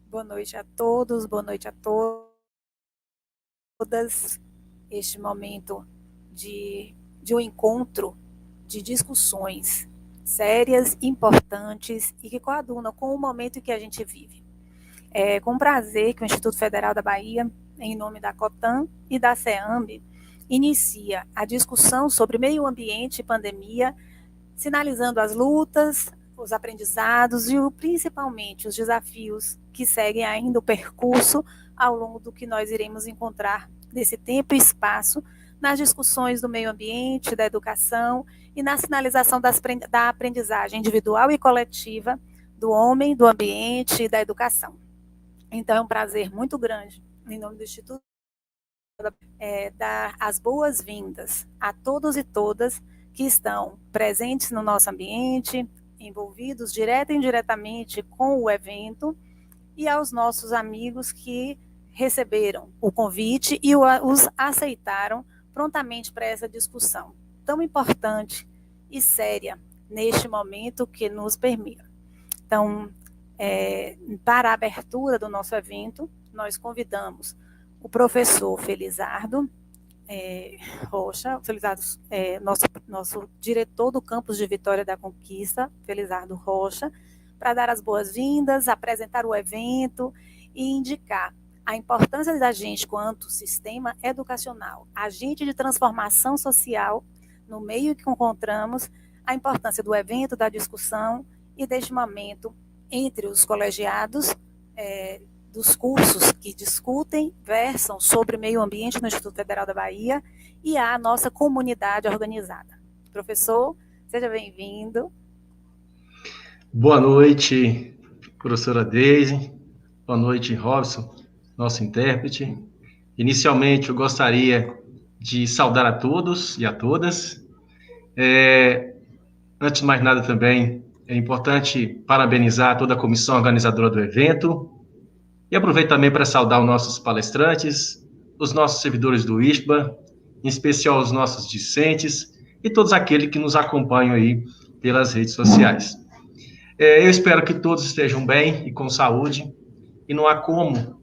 Boa noite a todos, boa noite a todas. Este momento de um encontro de discussões sérias, importantes e que coadunam com o momento que a gente vive. É com prazer que o Instituto Federal da Bahia, em nome da COTAN e da CEAMB, inicia a discussão sobre meio ambiente e pandemia, sinalizando as lutas, os aprendizados e principalmente os desafios que seguem ainda o percurso ao longo do que nós iremos encontrar nesse tempo e espaço nas discussões do meio ambiente, da educação e na sinalização da aprendizagem individual e coletiva do homem, do ambiente e da educação. Então é um prazer muito grande, em nome do Instituto, dar as boas-vindas a todos e todas que estão presentes no nosso ambiente, envolvidos direta e indiretamente com o evento, e aos nossos amigos que receberam o convite e os aceitaram prontamente para essa discussão tão importante e séria neste momento que nos permite. Então, para a abertura do nosso evento, nós convidamos o professor Felizardo Rocha, Felizardo, nosso diretor do campus de Vitória da Conquista, Felizardo Rocha, para dar as boas-vindas, apresentar o evento e indicar a importância da gente quanto sistema educacional, agente de transformação social no meio que encontramos, a importância do evento, da discussão e deste momento entre os colegiados dos cursos que discutem, versam sobre meio ambiente no Instituto Federal da Bahia e a nossa comunidade organizada. Professor, seja bem-vindo. Boa noite, professora Deise. Boa noite, Robson, nosso intérprete. Inicialmente, eu gostaria de saudar a todos e a todas. Antes de mais nada, também é importante parabenizar toda a comissão organizadora do evento e aproveito também para saudar os nossos palestrantes, os nossos servidores do ISPA, em especial os nossos discentes e todos aqueles que nos acompanham aí pelas redes sociais. Eu espero que todos estejam bem e com saúde, e não há como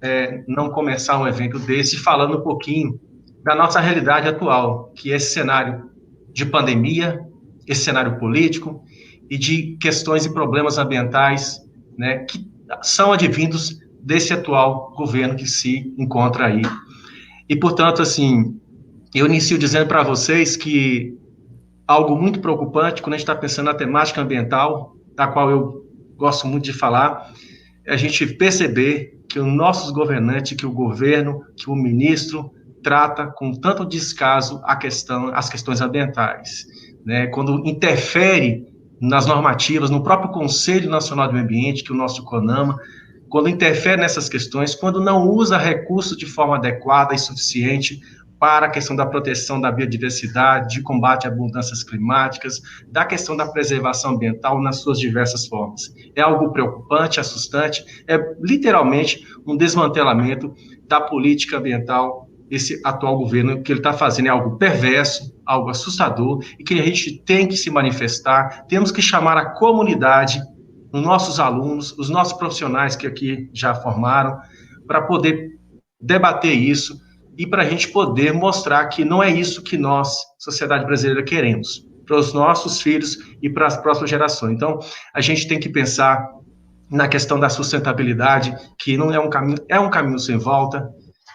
não começar um evento desse falando um pouquinho da nossa realidade atual, que é esse cenário de pandemia, esse cenário político e de questões e problemas ambientais, né, que são advindos desse atual governo que se encontra aí. E, portanto, assim, eu inicio dizendo para vocês que algo muito preocupante quando a gente está pensando na temática ambiental, da qual eu gosto muito de falar, é a gente perceber que os nossos governantes, que o governo, que o ministro trata com tanto descaso as questões ambientais, né? Quando interfere nas normativas, no próprio Conselho Nacional do Meio Ambiente, que é o nosso CONAMA, quando interfere nessas questões, quando não usa recursos de forma adequada e suficiente para a questão da proteção da biodiversidade, de combate a mudanças climáticas, da questão da preservação ambiental nas suas diversas formas. É algo preocupante, assustante, é literalmente um desmantelamento da política ambiental. Esse atual governo, que ele está fazendo é algo perverso, algo assustador, e que a gente tem que se manifestar, temos que chamar a comunidade, os nossos alunos, os nossos profissionais que aqui já formaram, para poder debater isso, e para a gente poder mostrar que não é isso que nós, sociedade brasileira, queremos, para os nossos filhos e para as próximas gerações. Então, a gente tem que pensar na questão da sustentabilidade, que não é um caminho sem volta,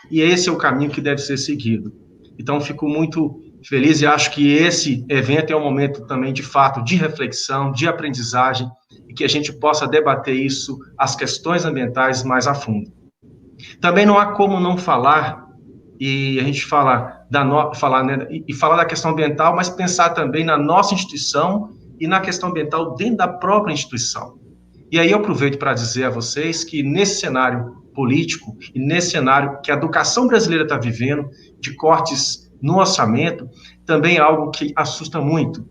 e esse é o caminho que deve ser seguido. Então, fico muito feliz e acho que esse evento é um momento também, de fato, de reflexão, de aprendizagem, e que a gente possa debater isso, as questões ambientais, mais a fundo. Também não há como não falar, e a gente falar da questão ambiental, mas pensar também na nossa instituição e na questão ambiental dentro da própria instituição. E aí eu aproveito para dizer a vocês que nesse cenário político e nesse cenário que a educação brasileira está vivendo, de cortes no orçamento, também é algo que assusta muito.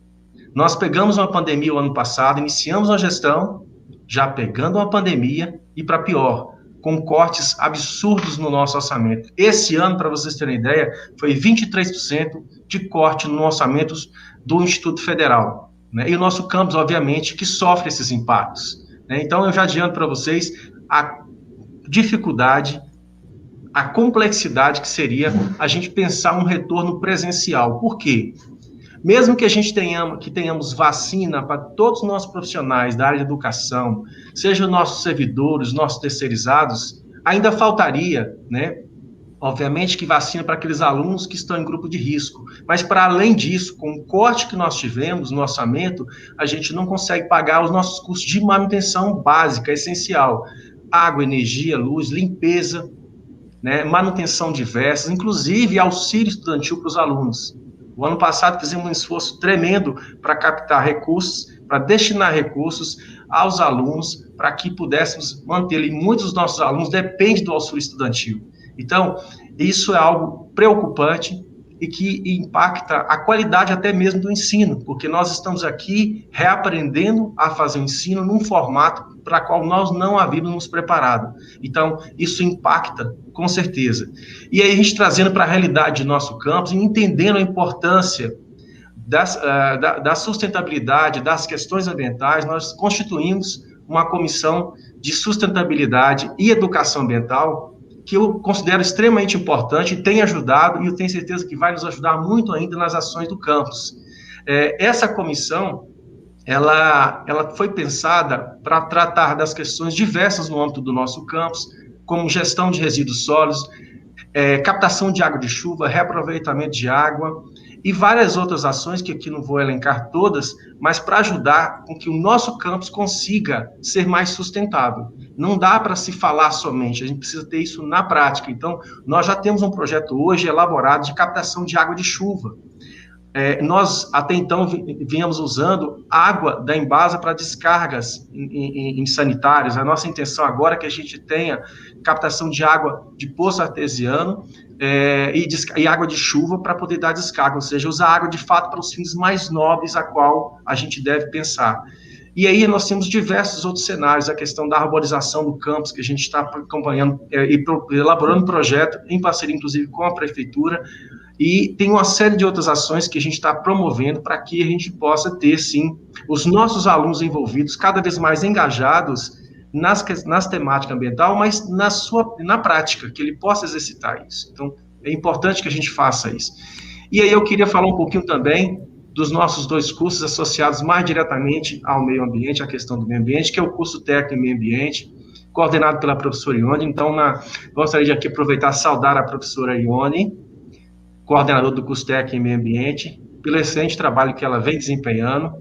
Nós pegamos uma pandemia o ano passado, iniciamos uma gestão, já pegando uma pandemia e para pior, com cortes absurdos no nosso orçamento. Esse ano, para vocês terem ideia, foi 23% de corte no orçamento do Instituto Federal, né? E o nosso campus, obviamente, que sofre esses impactos, né? Então, eu já adianto para vocês, dificuldade, a complexidade que seria a gente pensar um retorno presencial. Por quê? Mesmo que a gente tenhamos vacina para todos os nossos profissionais da área de educação, sejam nossos servidores, nossos terceirizados, ainda faltaria, né? Obviamente que vacina para aqueles alunos que estão em grupo de risco, mas para além disso, com o corte que nós tivemos no orçamento, a gente não consegue pagar os nossos custos de manutenção básica, essencial, água, energia, luz, limpeza, né, manutenção diversas, inclusive auxílio estudantil para os alunos. O ano passado fizemos um esforço tremendo para captar recursos, para destinar recursos aos alunos, para que pudéssemos manter, e muitos dos nossos alunos dependem do auxílio estudantil. Então, isso é algo preocupante e que impacta a qualidade até mesmo do ensino, porque nós estamos aqui reaprendendo a fazer o ensino num formato para o qual nós não havíamos nos preparado. Então, isso impacta, com certeza. E aí, a gente trazendo para a realidade do nosso campus e entendendo a importância da sustentabilidade, das questões ambientais, nós constituímos uma comissão de sustentabilidade e educação ambiental, que eu considero extremamente importante e tem ajudado, e eu tenho certeza que vai nos ajudar muito ainda nas ações do campus. Essa comissão, ela foi pensada para tratar das questões diversas no âmbito do nosso campus, como gestão de resíduos sólidos, captação de água de chuva, reaproveitamento de água, e várias outras ações que aqui não vou elencar todas, mas para ajudar com que o nosso campus consiga ser mais sustentável. Não dá para se falar somente, a gente precisa ter isso na prática. Então, nós já temos um projeto hoje elaborado de captação de água de chuva. Nós, até então, vínhamos usando água da Embasa para descargas em sanitários. A nossa intenção agora é que a gente tenha captação de água de poço artesiano e água de chuva para poder dar descarga, ou seja, usar água de fato para os fins mais nobres a qual a gente deve pensar. E aí nós temos diversos outros cenários, a questão da arborização do campus, que a gente está acompanhando e elaborando um projeto, em parceria, inclusive, com a prefeitura, e tem uma série de outras ações que a gente está promovendo para que a gente possa ter, sim, os nossos alunos envolvidos, cada vez mais engajados nas temáticas ambientais, mas na prática, que ele possa exercitar isso. Então, é importante que a gente faça isso. E aí eu queria falar um pouquinho também dos nossos 2 cursos associados mais diretamente ao meio ambiente, à questão do meio ambiente, que é o curso técnico em meio ambiente, coordenado pela professora Ione. Então, gostaria de aqui aproveitar e saudar a professora Ione, coordenadora do curso técnico em meio ambiente, pelo excelente trabalho que ela vem desempenhando,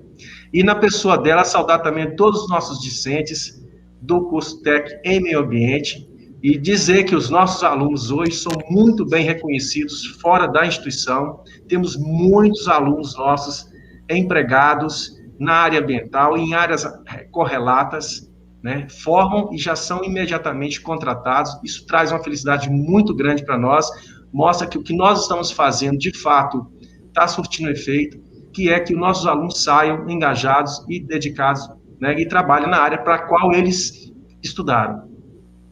e na pessoa dela, saudar também todos os nossos discentes do curso técnico em meio ambiente, e dizer que os nossos alunos hoje são muito bem reconhecidos fora da instituição. Temos muitos alunos nossos empregados na área ambiental, em áreas correlatas, né? Formam e já são imediatamente contratados. Isso traz uma felicidade muito grande para nós, mostra que o que nós estamos fazendo, de fato, está surtindo efeito, que é que os nossos alunos saiam engajados e dedicados, né? E trabalhem na área para a qual eles estudaram.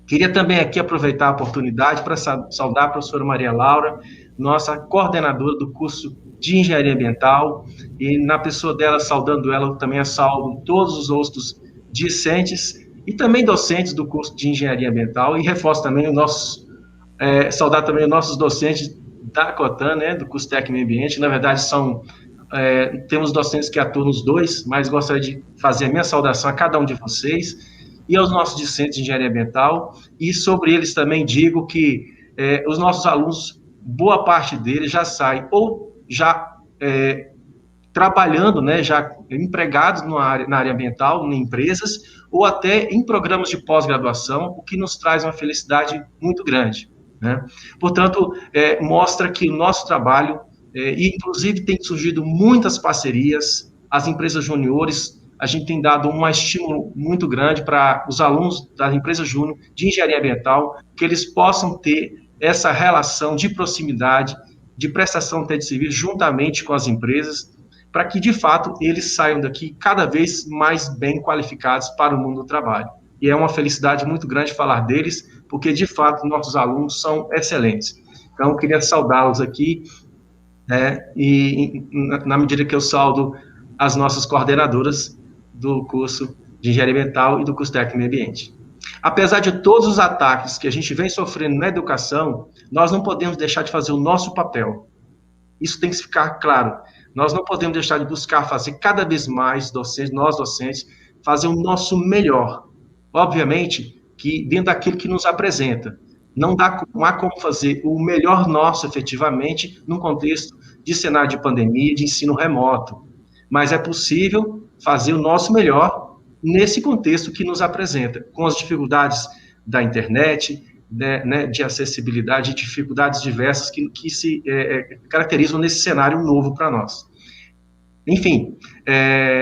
Queria também aqui aproveitar a oportunidade para saudar a professora Maria Laura, nossa coordenadora do curso de Engenharia Ambiental, e na pessoa dela, saudando ela, também saúdo todos os outros discentes e também docentes do curso de Engenharia Ambiental, e reforço também saudar também os nossos docentes da Cotan, né, do curso técnico em meio ambiente. Na verdade, temos docentes que atuam nos 2, mas gostaria de fazer a minha saudação a cada um de vocês, e aos nossos discentes de engenharia ambiental, e sobre eles também digo que os nossos alunos, boa parte deles já saem ou já trabalhando, né, já empregados na área ambiental, em empresas, ou até em programas de pós-graduação, o que nos traz uma felicidade muito grande, né? Portanto, mostra que o nosso trabalho, e inclusive tem surgido muitas parcerias, as empresas juniores, a gente tem dado um estímulo muito grande para os alunos das empresas júnior de engenharia ambiental, que eles possam ter essa relação de proximidade, de prestação de serviço juntamente com as empresas, para que, de fato, eles saiam daqui cada vez mais bem qualificados para o mundo do trabalho. E é uma felicidade muito grande falar deles, porque, de fato, nossos alunos são excelentes. Então, eu queria saudá-los aqui, e na medida que eu saudo as nossas coordenadoras do curso de Engenharia Ambiental e do curso técnico em meio ambiente. Apesar de todos os ataques que a gente vem sofrendo na educação, nós não podemos deixar de fazer o nosso papel. Isso tem que ficar claro. Nós não podemos deixar de buscar fazer cada vez mais, docentes, nós docentes, fazer o nosso melhor. Obviamente que dentro daquilo que nos apresenta. Não há como fazer o melhor nosso efetivamente num contexto de cenário de pandemia, de ensino remoto. Mas é possível fazer o nosso melhor nesse contexto que nos apresenta, com as dificuldades da internet, de acessibilidade, dificuldades diversas que se caracterizam nesse cenário novo para nós. Enfim,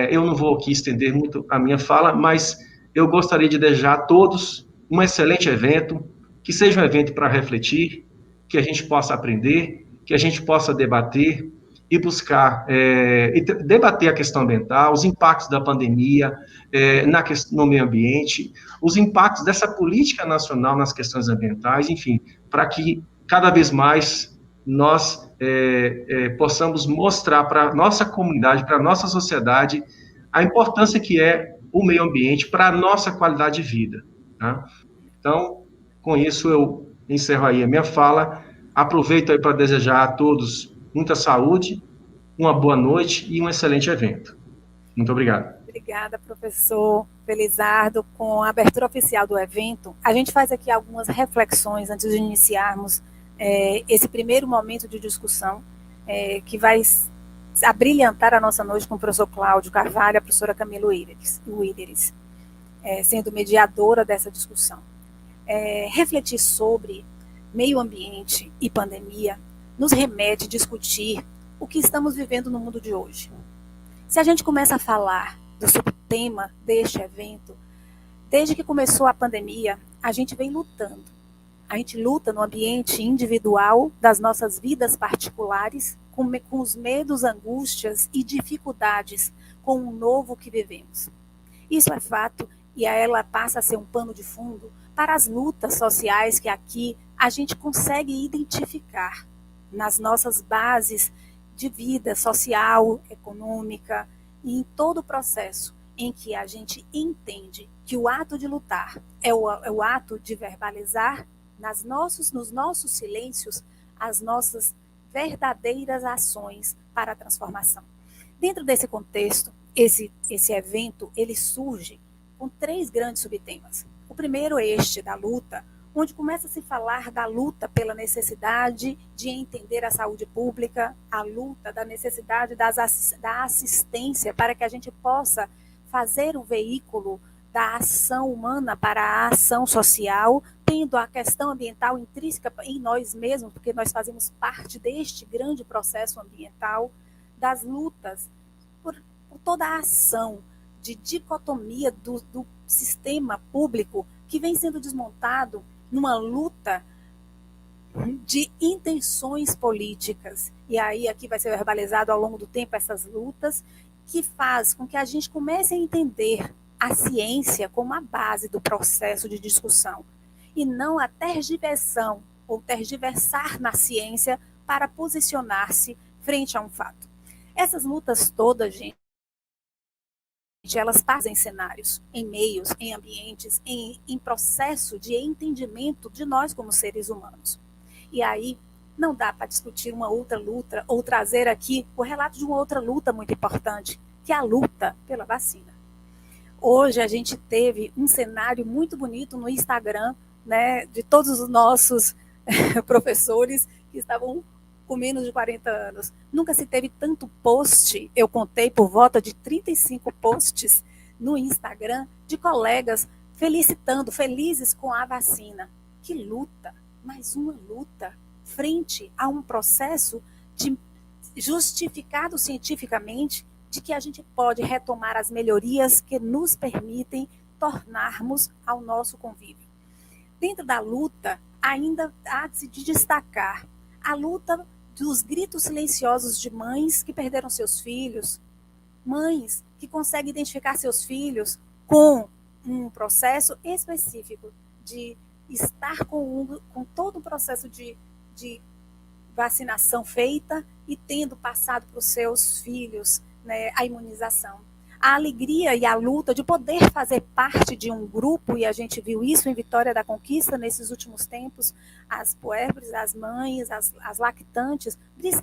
eu não vou aqui estender muito a minha fala, mas eu gostaria de desejar a todos um excelente evento, que seja um evento para refletir, que a gente possa aprender, que a gente possa debater e buscar debater a questão ambiental, os impactos da pandemia no meio ambiente, os impactos dessa política nacional nas questões ambientais, enfim, para que cada vez mais nós possamos mostrar para a nossa comunidade, para a nossa sociedade, a importância que é o meio ambiente para a nossa qualidade de vida. Tá? Então, com isso, eu encerro aí a minha fala. Aproveito aí para desejar a todos muita saúde, uma boa noite e um excelente evento. Muito obrigado. Obrigada, professor Felizardo. Com a abertura oficial do evento, a gente faz aqui algumas reflexões antes de iniciarmos esse primeiro momento de discussão, que vai abrilhantar a nossa noite com o professor Cláudio Carvalho e a professora Camila Wideres, sendo mediadora dessa discussão. Refletir sobre meio ambiente e pandemia nos remete a discutir o que estamos vivendo no mundo de hoje. Se a gente começa a falar do subtema deste evento, desde que começou a pandemia, a gente vem lutando. A gente luta no ambiente individual das nossas vidas particulares, com os medos, angústias e dificuldades com o novo que vivemos. Isso é fato e ela passa a ser um pano de fundo para as lutas sociais que aqui a gente consegue identificar nas nossas bases de vida social, econômica e em todo o processo em que a gente entende que o ato de lutar é o ato de verbalizar nos nossos silêncios as nossas verdadeiras ações para a transformação. Dentro desse contexto, esse evento ele surge com 3 grandes subtemas. O primeiro é este da luta, onde começa a se falar da luta pela necessidade de entender a saúde pública, a luta da necessidade da assistência para que a gente possa fazer o veículo da ação humana para a ação social, tendo a questão ambiental intrínseca em nós mesmos, porque nós fazemos parte deste grande processo ambiental, das lutas por toda a ação de dicotomia do sistema público que vem sendo desmontado numa luta de intenções políticas. E aí aqui vai ser verbalizado ao longo do tempo essas lutas, que faz com que a gente comece a entender a ciência como a base do processo de discussão, e não a tergiversão ou tergiversar na ciência para posicionar-se frente a um fato. Essas lutas todas, gente, elas passam em cenários, em meios, em ambientes, em processo de entendimento de nós como seres humanos. E aí não dá para discutir uma outra luta ou trazer aqui o relato de uma outra luta muito importante, que é a luta pela vacina. Hoje a gente teve um cenário muito bonito no Instagram, né, de todos os nossos professores que estavam com menos de 40 anos. Nunca se teve tanto post, eu contei por volta de 35 posts no Instagram de colegas felicitando, felizes com a vacina. Que luta, mais uma luta frente a um processo justificado cientificamente de que a gente pode retomar as melhorias que nos permitem tornarmos ao nosso convívio. Dentro da luta, ainda há de se destacar a luta dos gritos silenciosos de mães que perderam seus filhos, mães que conseguem identificar seus filhos com um processo específico de estar com todo o processo de vacinação feita e tendo passado para os seus filhos, né, a imunização. a alegria e a luta de poder fazer parte de um grupo, e a gente viu isso em Vitória da Conquista nesses últimos tempos, as puérperas, as mães, as lactantes,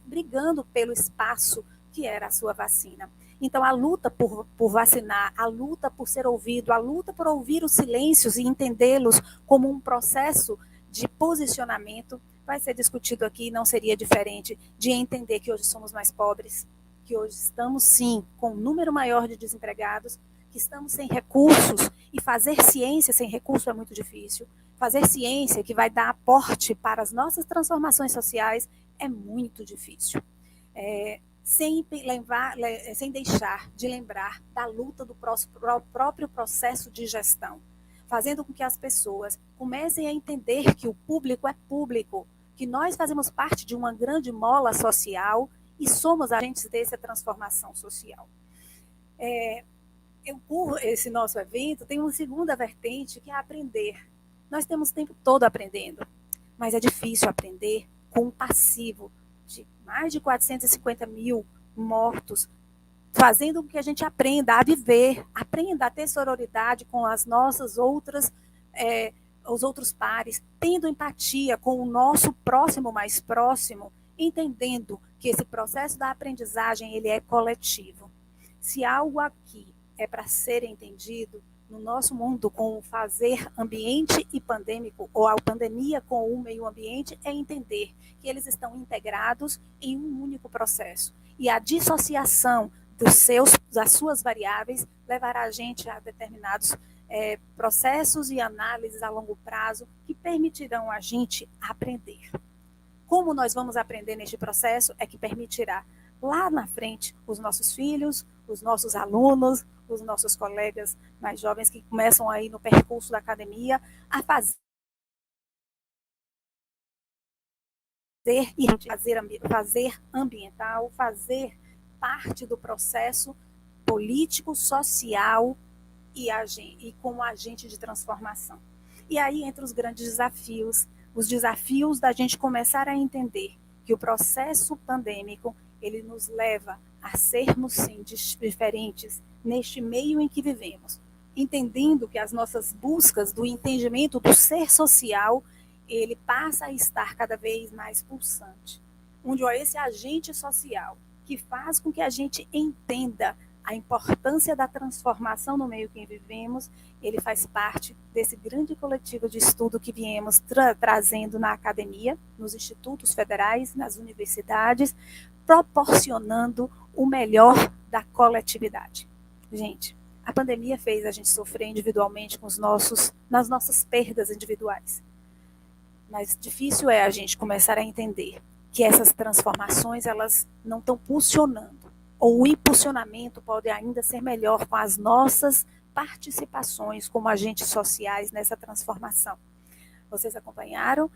brigando pelo espaço que era a sua vacina. Então, a luta por vacinar, a luta por ser ouvido, a luta por ouvir os silêncios e entendê-los como um processo de posicionamento vai ser discutido aqui, não seria diferente de entender que hoje somos mais pobres, que hoje estamos, sim, com um número maior de desempregados, que estamos sem recursos, e fazer ciência sem recurso é muito difícil. Fazer ciência que vai dar aporte para as nossas transformações sociais é muito difícil. Sem deixar de lembrar da luta do próprio processo de gestão, fazendo com que as pessoas comecem a entender que o público é público, que nós fazemos parte de uma grande mola social e somos agentes dessa transformação social. Esse nosso evento tem uma segunda vertente, que é aprender. Nós temos o tempo todo aprendendo, mas é difícil aprender com um passivo de mais de 450 mil mortos, fazendo com que a gente aprenda a viver, aprenda a ter sororidade com as nossas outras, os outros pares, tendo empatia com o nosso próximo mais próximo, entendendo que esse processo da aprendizagem ele é coletivo. Se algo aqui é para ser entendido no nosso mundo com o fazer ambiente e pandêmico, ou a pandemia com o meio ambiente, é entender que eles estão integrados em um único processo. E a dissociação das suas variáveis levará a gente a determinados processos e análises a longo prazo que permitirão a gente aprender. Como nós vamos aprender neste processo é que permitirá lá na frente os nossos filhos, os nossos alunos, os nossos colegas mais jovens que começam aí no percurso da academia a fazer ambiental, fazer parte do processo político, social e como agente de transformação. E aí entre os grandes desafios, os desafios da gente começar a entender que o processo pandêmico ele nos leva a sermos, sim, diferentes neste meio em que vivemos, entendendo que as nossas buscas do entendimento do ser social, ele passa a estar cada vez mais pulsante, onde esse agente social que faz com que a gente entenda a importância da transformação no meio que vivemos, ele faz parte desse grande coletivo de estudo que viemos trazendo na academia, nos institutos federais, nas universidades, proporcionando o melhor da coletividade. Gente, a pandemia fez a gente sofrer individualmente nas nossas perdas individuais. Mas difícil é a gente começar a entender que essas transformações elas não estão pulsionando, ou o impulsionamento pode ainda ser melhor com as nossas participações como agentes sociais nessa transformação. Vocês acompanharam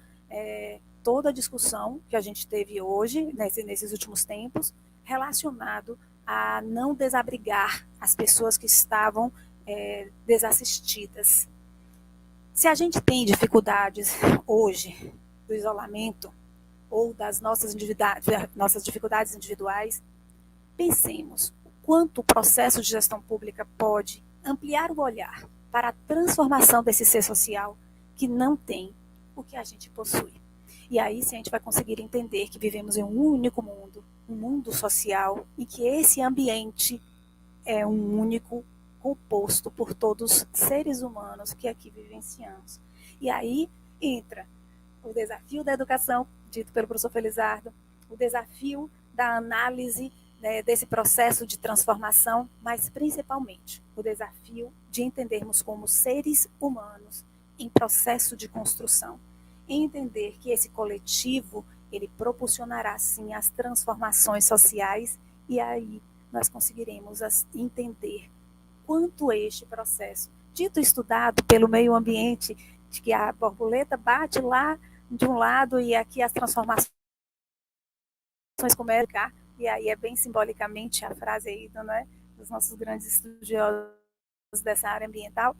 toda a discussão que a gente teve hoje, nesses últimos tempos, relacionado a não desabrigar as pessoas que estavam desassistidas. Se a gente tem dificuldades hoje do isolamento ou das nossas dificuldades individuais, pensemos o quanto o processo de gestão pública pode ampliar o olhar para a transformação desse ser social que não tem o que a gente possui. E aí sim a gente vai conseguir entender que vivemos em um único mundo, um mundo social, e que esse ambiente é um único composto por todos os seres humanos que aqui vivenciamos. E aí entra o desafio da educação, dito pelo professor Felizardo, o desafio da análise desse processo de transformação, mas principalmente o desafio de entendermos como seres humanos em processo de construção, e entender que esse coletivo ele proporcionará sim as transformações sociais, e aí nós conseguiremos entender quanto este processo, dito estudado pelo meio ambiente, de que a borboleta bate lá de um lado e aqui as transformações começam, e aí é bem simbolicamente a frase aí, não é? Dos nossos grandes estudiosos dessa área ambiental,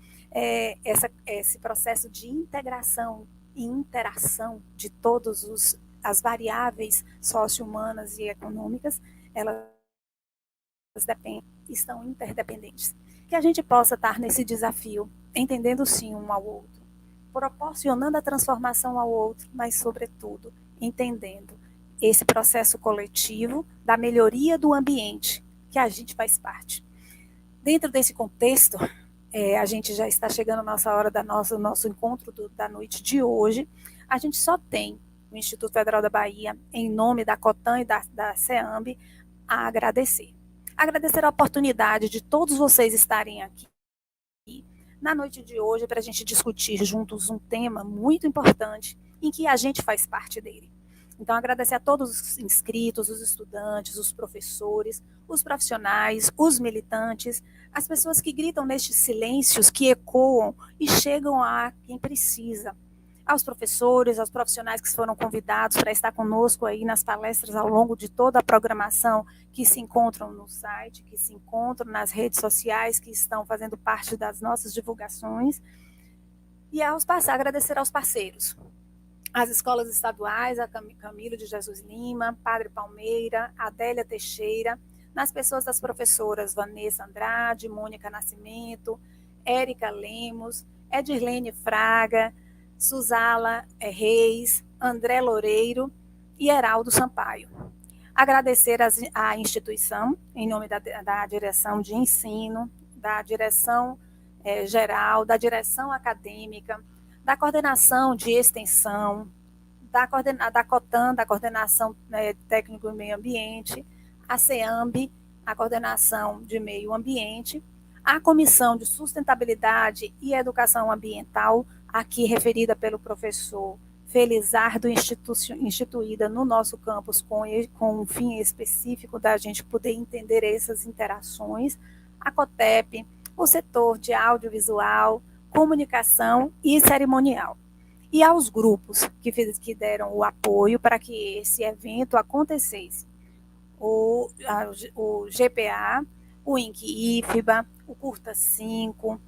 esse processo de integração e interação de todas as variáveis socio-humanas e econômicas, elas dependem estão interdependentes. Que a gente possa estar nesse desafio, entendendo sim um ao outro, proporcionando a transformação ao outro, mas, sobretudo, entendendo esse processo coletivo da melhoria do ambiente que a gente faz parte. Dentro desse contexto, a gente já está chegando à nossa hora do nosso encontro da noite de hoje. A gente só tem o Instituto Federal da Bahia, em nome da COTAN e da CEAMB, a agradecer. Agradecer a oportunidade de todos vocês estarem aqui na noite de hoje para a gente discutir juntos um tema muito importante em que a gente faz parte dele. Então, agradecer a todos os inscritos, os estudantes, os professores, os profissionais, os militantes, as pessoas que gritam nestes silêncios, que ecoam e chegam a quem precisa. Aos professores, aos profissionais que foram convidados para estar conosco aí nas palestras ao longo de toda a programação que se encontram no site, que se encontram nas redes sociais, que estão fazendo parte das nossas divulgações. E agradecer aos parceiros. As escolas estaduais, a Camilo de Jesus Lima, Padre Palmeira, Adélia Teixeira, nas pessoas das professoras Vanessa Andrade, Mônica Nascimento, Érica Lemos, Edirlene Fraga, Suzala Reis, André Loureiro e Heraldo Sampaio. Agradecer à instituição, em nome da direção de ensino, da direção geral, da direção acadêmica, da coordenação de extensão, da COTAN, da coordenação técnico e meio ambiente, a CEAMB, a coordenação de meio ambiente, a Comissão de Sustentabilidade e Educação Ambiental, aqui referida pelo professor Felizardo, instituída no nosso campus com um fim específico da gente poder entender essas interações, a COTEP, o setor de audiovisual, comunicação e cerimonial. E aos grupos que deram o apoio para que esse evento acontecesse. O GPA, o INC-IFBA, o Curta 5,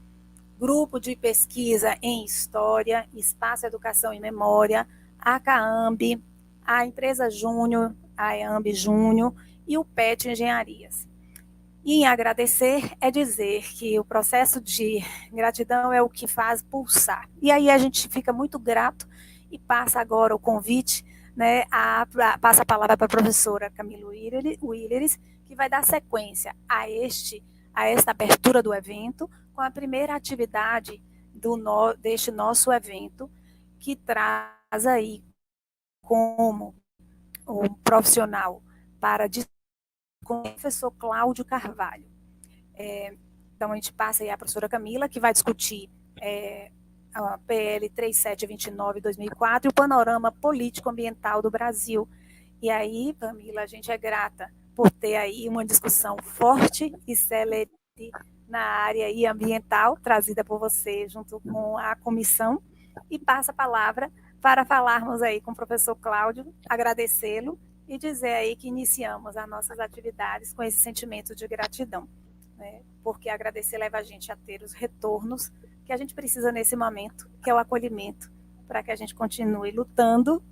Grupo de Pesquisa em História, Espaço Educação e Memória, a CAAMB, a Empresa Júnior, a EAMB Júnior e o PET Engenharias. E em agradecer é dizer que o processo de gratidão é o que faz pulsar. E aí a gente fica muito grato e passa agora o convite, né, passa a palavra para a professora Camila Willeres, que vai dar sequência a esta abertura do evento, com a primeira atividade deste nosso evento, que traz aí como um profissional com o professor Cláudio Carvalho. Então, a gente passa aí a professora Camila, que vai discutir a PL 3729/2004 e o panorama político-ambiental do Brasil. E aí, Camila, a gente é grata por ter aí uma discussão forte e célere na área aí ambiental, trazida por você junto com a comissão, e passa a palavra para falarmos aí com o professor Cláudio, agradecê-lo e dizer aí que iniciamos as nossas atividades com esse sentimento de gratidão, né? Porque agradecer leva a gente a ter os retornos que a gente precisa nesse momento, que é o acolhimento, para que a gente continue lutando,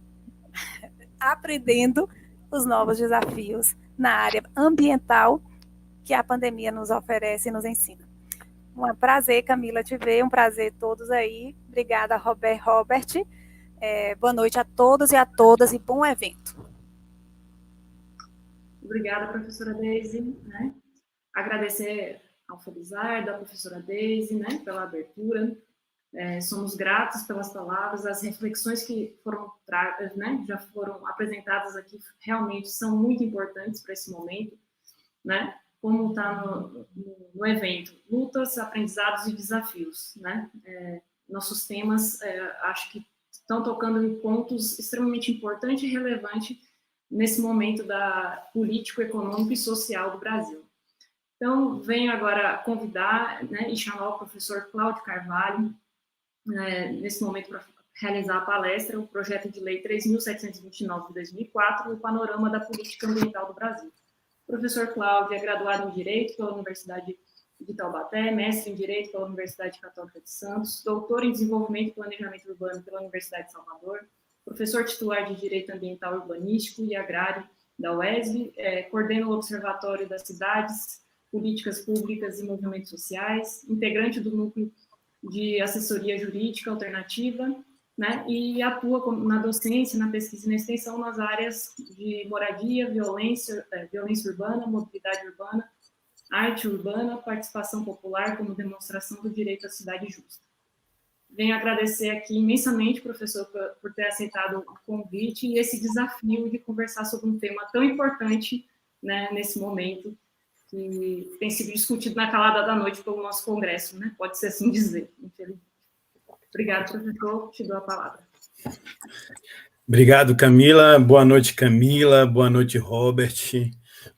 aprendendo os novos desafios na área ambiental que a pandemia nos oferece e nos ensina. Um prazer, Camila, te ver, um prazer todos aí. Obrigada, Robert. Boa noite a todos e a todas e bom evento. Obrigada, professora Deise, né? Agradecer ao Felizardo, à professora Deise, né, pela abertura. Somos gratos pelas palavras, as reflexões que foram né, já foram apresentadas aqui realmente são muito importantes para esse momento, né? Como está no evento, lutas, aprendizados e desafios, né? Nossos temas, acho que estão tocando em pontos extremamente importantes e relevantes nesse momento da político, econômico e social do Brasil. Então, venho agora convidar, né, e chamar o professor Cláudio Carvalho, nesse momento, para realizar a palestra, o projeto de lei 3.729 de 2004, o panorama da política ambiental do Brasil. O professor Cláudio é graduado em Direito pela Universidade de Taubaté, mestre em Direito pela Universidade Católica de Santos, doutor em Desenvolvimento e Planejamento Urbano pela Universidade de Salvador, professor titular de Direito Ambiental Urbanístico e Agrário da UESB, coordena o Observatório das Cidades Políticas Públicas e Movimentos Sociais, integrante do Núcleo de Assessoria Jurídica Alternativa, né, e atua na docência, na pesquisa e na extensão nas áreas de moradia, violência urbana, mobilidade urbana, arte urbana, participação popular como demonstração do direito à cidade justa. Venho agradecer aqui imensamente, professor, por ter aceitado o convite e esse desafio de conversar sobre um tema tão importante, né, nesse momento, que tem sido discutido na calada da noite pelo nosso congresso, né? Pode-se assim dizer, infelizmente. Obrigado, professor. Te dou a palavra. Obrigado, Camila. Boa noite, Camila. Boa noite, Robert.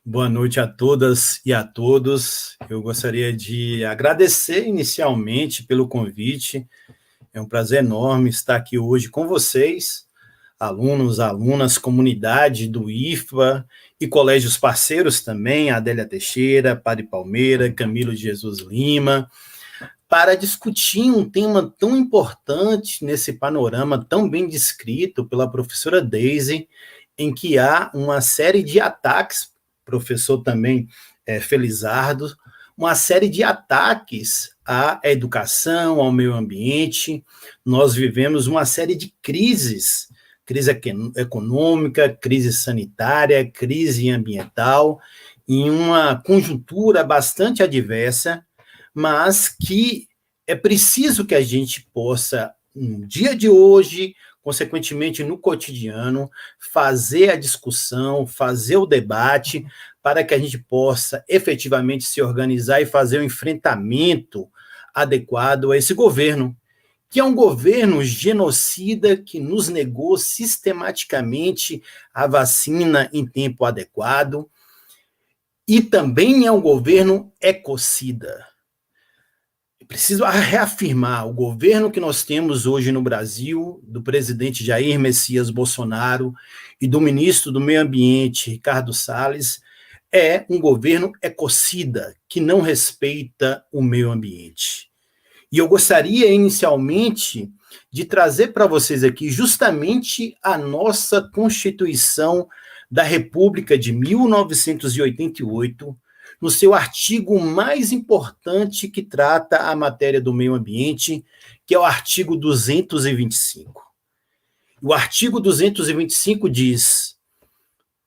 Boa noite a todas e a todos. Eu gostaria de agradecer inicialmente pelo convite. É um prazer enorme estar aqui hoje com vocês, alunos, alunas, comunidade do IFBA e colégios parceiros também, Adélia Teixeira, Padre Palmeira, Camilo de Jesus Lima, para discutir um tema tão importante nesse panorama tão bem descrito pela professora Daisy, em que há uma série de ataques, professor também Felizardo, uma série de ataques à educação, ao meio ambiente. Nós vivemos uma série de crises, crise econômica, crise sanitária, crise ambiental, em uma conjuntura bastante adversa, mas que é preciso que a gente possa, no dia de hoje, consequentemente no cotidiano, fazer a discussão, fazer o debate, para que a gente possa efetivamente se organizar e fazer o enfrentamento adequado a esse governo, que é um governo genocida que nos negou sistematicamente a vacina em tempo adequado, e também é um governo ecocida. Preciso reafirmar, o governo que nós temos hoje no Brasil, do presidente Jair Messias Bolsonaro e do ministro do Meio Ambiente, Ricardo Salles, é um governo ecocida, que não respeita o meio ambiente. E eu gostaria, inicialmente, de trazer para vocês aqui justamente a nossa Constituição da República de 1988, no seu artigo mais importante que trata a matéria do meio ambiente, que é o artigo 225. O artigo 225 diz: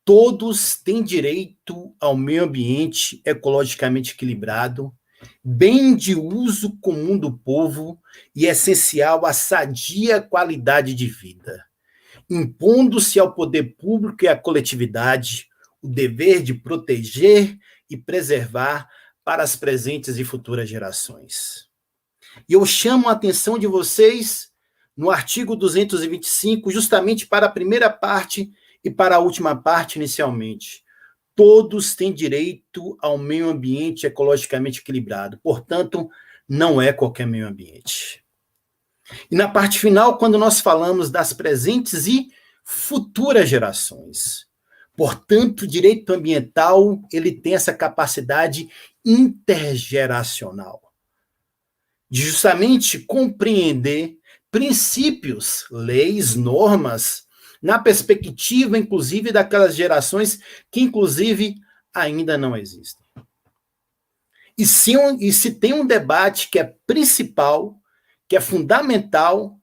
todos têm direito ao meio ambiente ecologicamente equilibrado, bem de uso comum do povo e essencial à sadia qualidade de vida, impondo-se ao poder público e à coletividade o dever de proteger e preservar para as presentes e futuras gerações. E eu chamo a atenção de vocês no artigo 225, justamente para a primeira parte e para a última parte inicialmente. Todos têm direito ao meio ambiente ecologicamente equilibrado, portanto, não é qualquer meio ambiente. E na parte final, quando nós falamos das presentes e futuras gerações, portanto, o direito ambiental, ele tem essa capacidade intergeracional, de justamente compreender princípios, leis, normas, na perspectiva, inclusive, daquelas gerações que, inclusive, ainda não existem. E se tem um debate que é principal, que é fundamental,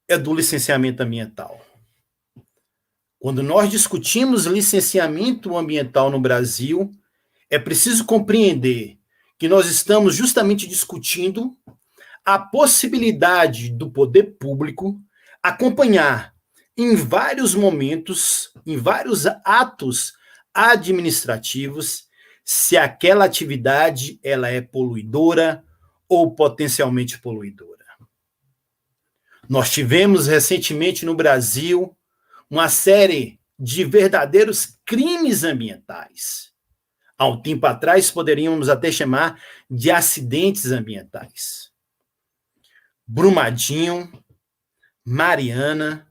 é do licenciamento ambiental. Quando nós discutimos licenciamento ambiental no Brasil, é preciso compreender que nós estamos justamente discutindo a possibilidade do poder público acompanhar em vários momentos, em vários atos administrativos, se aquela atividade ela é poluidora ou potencialmente poluidora. Nós tivemos recentemente no Brasil uma série de verdadeiros crimes ambientais. Há um tempo atrás, poderíamos até chamar de acidentes ambientais. Brumadinho, Mariana,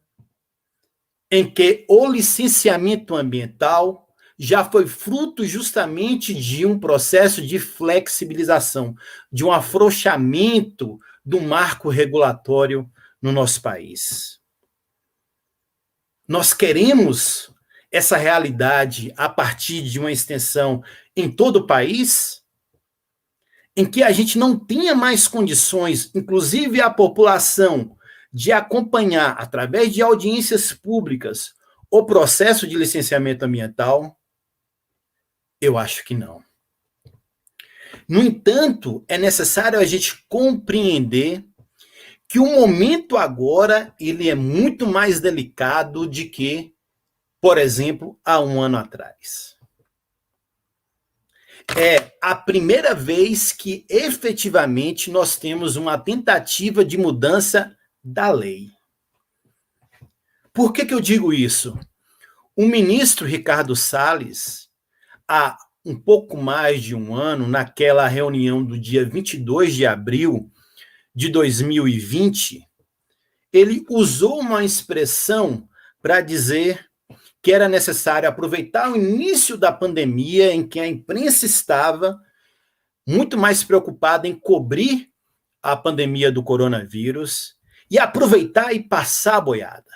em que o licenciamento ambiental já foi fruto justamente de um processo de flexibilização, de um afrouxamento do marco regulatório no nosso país. Nós queremos essa realidade a partir de uma extensão em todo o país, em que a gente não tinha mais condições, inclusive a população, de acompanhar, através de audiências públicas, o processo de licenciamento ambiental? Eu acho que não. No entanto, é necessário a gente compreender que o momento agora ele é muito mais delicado do que, por exemplo, há um ano atrás. É a primeira vez que efetivamente nós temos uma tentativa de mudança da lei. Por que eu digo isso? O ministro Ricardo Salles, há um pouco mais de um ano, naquela reunião do dia 22 de abril de 2020, ele usou uma expressão para dizer que era necessário aproveitar o início da pandemia, em que a imprensa estava muito mais preocupada em cobrir a pandemia do coronavírus, e aproveitar e passar a boiada.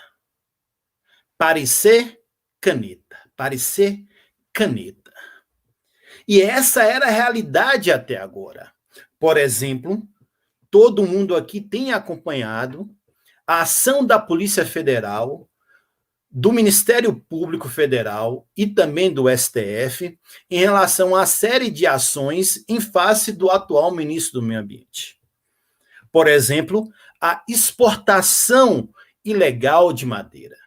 Parecer caneta, parecer caneta. E essa era a realidade até agora. Por exemplo, todo mundo aqui tem acompanhado a ação da Polícia Federal, do Ministério Público Federal e também do STF em relação à série de ações em face do atual ministro do Meio Ambiente. Por exemplo, a exportação ilegal de madeira.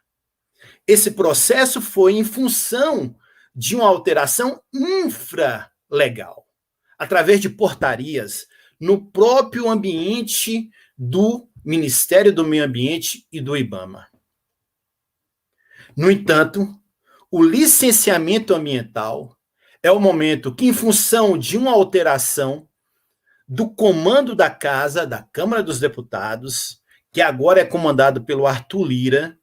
Esse processo foi em função de uma alteração infralegal, através de portarias no próprio ambiente do Ministério do Meio Ambiente e do IBAMA. No entanto, o licenciamento ambiental é o momento que, em função de uma alteração do comando da Casa, da Câmara dos Deputados, que agora é comandado pelo Arthur Lira,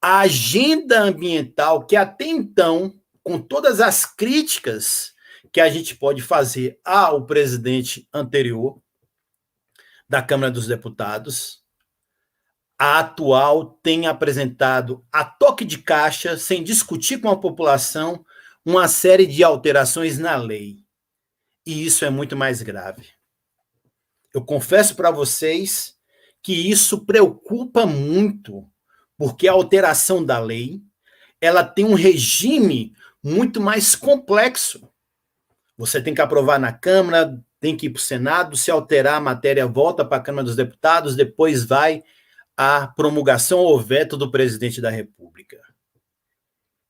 a agenda ambiental que até então, com todas as críticas que a gente pode fazer ao presidente anterior da Câmara dos Deputados, a atual tem apresentado a toque de caixa, sem discutir com a população, uma série de alterações na lei. E isso é muito mais grave. Eu confesso para vocês que isso preocupa muito, porque a alteração da lei, ela tem um regime muito mais complexo. Você tem que aprovar na Câmara, tem que ir para o Senado, se alterar a matéria, volta para a Câmara dos Deputados, depois vai à promulgação ou veto do presidente da República.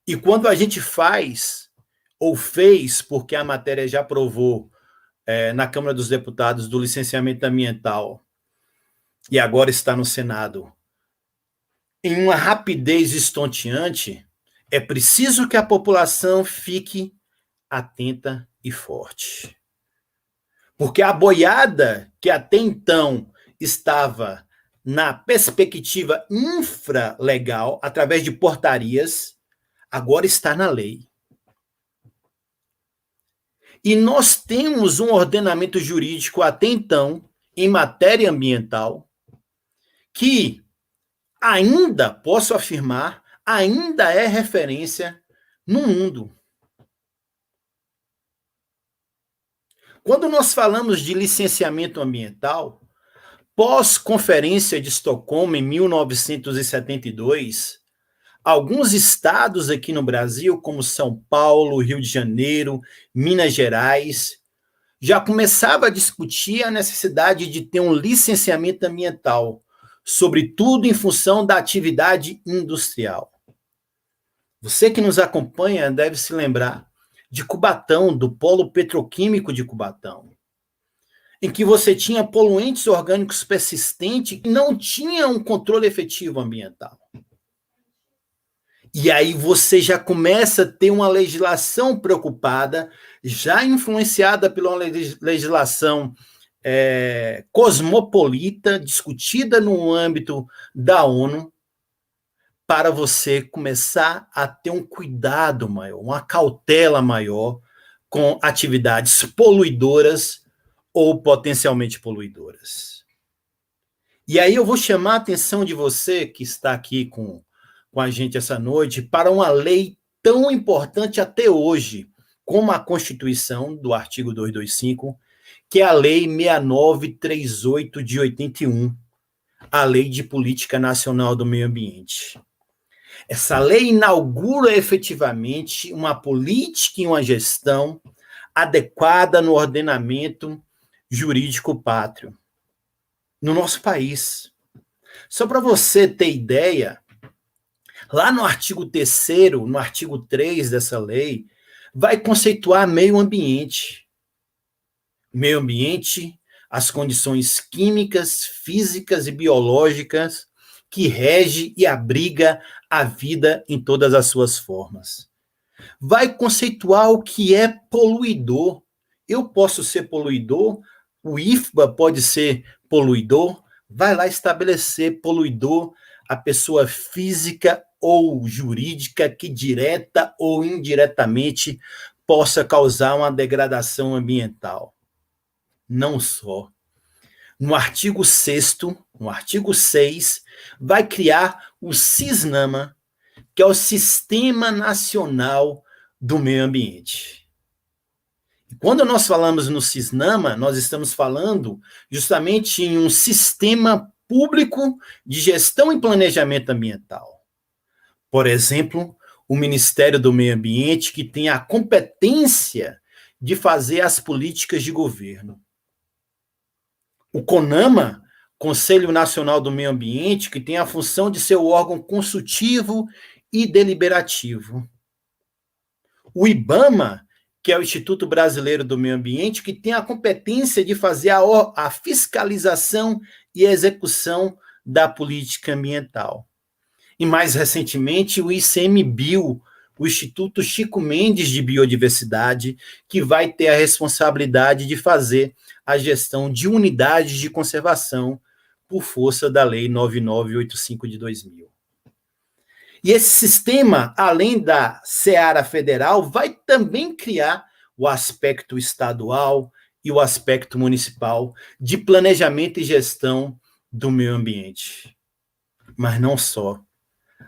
E quando a gente faz, ou fez, porque a matéria já aprovou na Câmara dos Deputados do licenciamento ambiental, e agora está no Senado, em uma rapidez estonteante, é preciso que a população fique atenta e forte. Porque a boiada que até então estava na perspectiva infralegal, através de portarias, agora está na lei. E nós temos um ordenamento jurídico até então, em matéria ambiental, que ainda, posso afirmar, ainda é referência no mundo. Quando nós falamos de licenciamento ambiental, pós-Conferência de Estocolmo, em 1972, alguns estados aqui no Brasil, como São Paulo, Rio de Janeiro, Minas Gerais, já começavam a discutir a necessidade de ter um licenciamento ambiental, sobretudo em função da atividade industrial. Você que nos acompanha deve se lembrar de Cubatão, do polo petroquímico de Cubatão, em que você tinha poluentes orgânicos persistentes e não tinha um controle efetivo ambiental. E aí você já começa a ter uma legislação preocupada, já influenciada pela legislação cosmopolita, discutida no âmbito da ONU, para você começar a ter um cuidado maior, uma cautela maior com atividades poluidoras ou potencialmente poluidoras. E aí eu vou chamar a atenção de você que está aqui com a gente essa noite para uma lei tão importante até hoje, como a Constituição, do artigo 225, que é a Lei 6938 de 81, a Lei de Política Nacional do Meio Ambiente. Essa lei inaugura efetivamente uma política e uma gestão adequada no ordenamento jurídico pátrio no nosso país. Só para você ter ideia, lá no artigo 3º, no artigo 3 dessa lei, vai conceituar meio ambiente. Meio ambiente, as condições químicas, físicas e biológicas que rege e abriga a vida em todas as suas formas. Vai conceituar o que é poluidor. Eu posso ser poluidor, o IFBA pode ser poluidor, vai lá estabelecer poluidor a pessoa física ou jurídica que direta ou indiretamente possa causar uma degradação ambiental. Não só. No artigo 6º, no artigo 6, vai criar o CISNAMA, que é o Sistema Nacional do Meio Ambiente. E quando nós falamos no CISNAMA, nós estamos falando justamente em um sistema público de gestão e planejamento ambiental. Por exemplo, o Ministério do Meio Ambiente, que tem a competência de fazer as políticas de governo. O CONAMA, Conselho Nacional do Meio Ambiente, que tem a função de ser o órgão consultivo e deliberativo. O IBAMA, que é o Instituto Brasileiro do Meio Ambiente, que tem a competência de fazer a fiscalização e execução da política ambiental. E mais recentemente, o ICMBio, o Instituto Chico Mendes de Biodiversidade, que vai ter a responsabilidade de fazer a gestão de unidades de conservação por força da Lei 9985 de 2000. E esse sistema, além da seara federal, vai também criar o aspecto estadual e o aspecto municipal de planejamento e gestão do meio ambiente. Mas não só.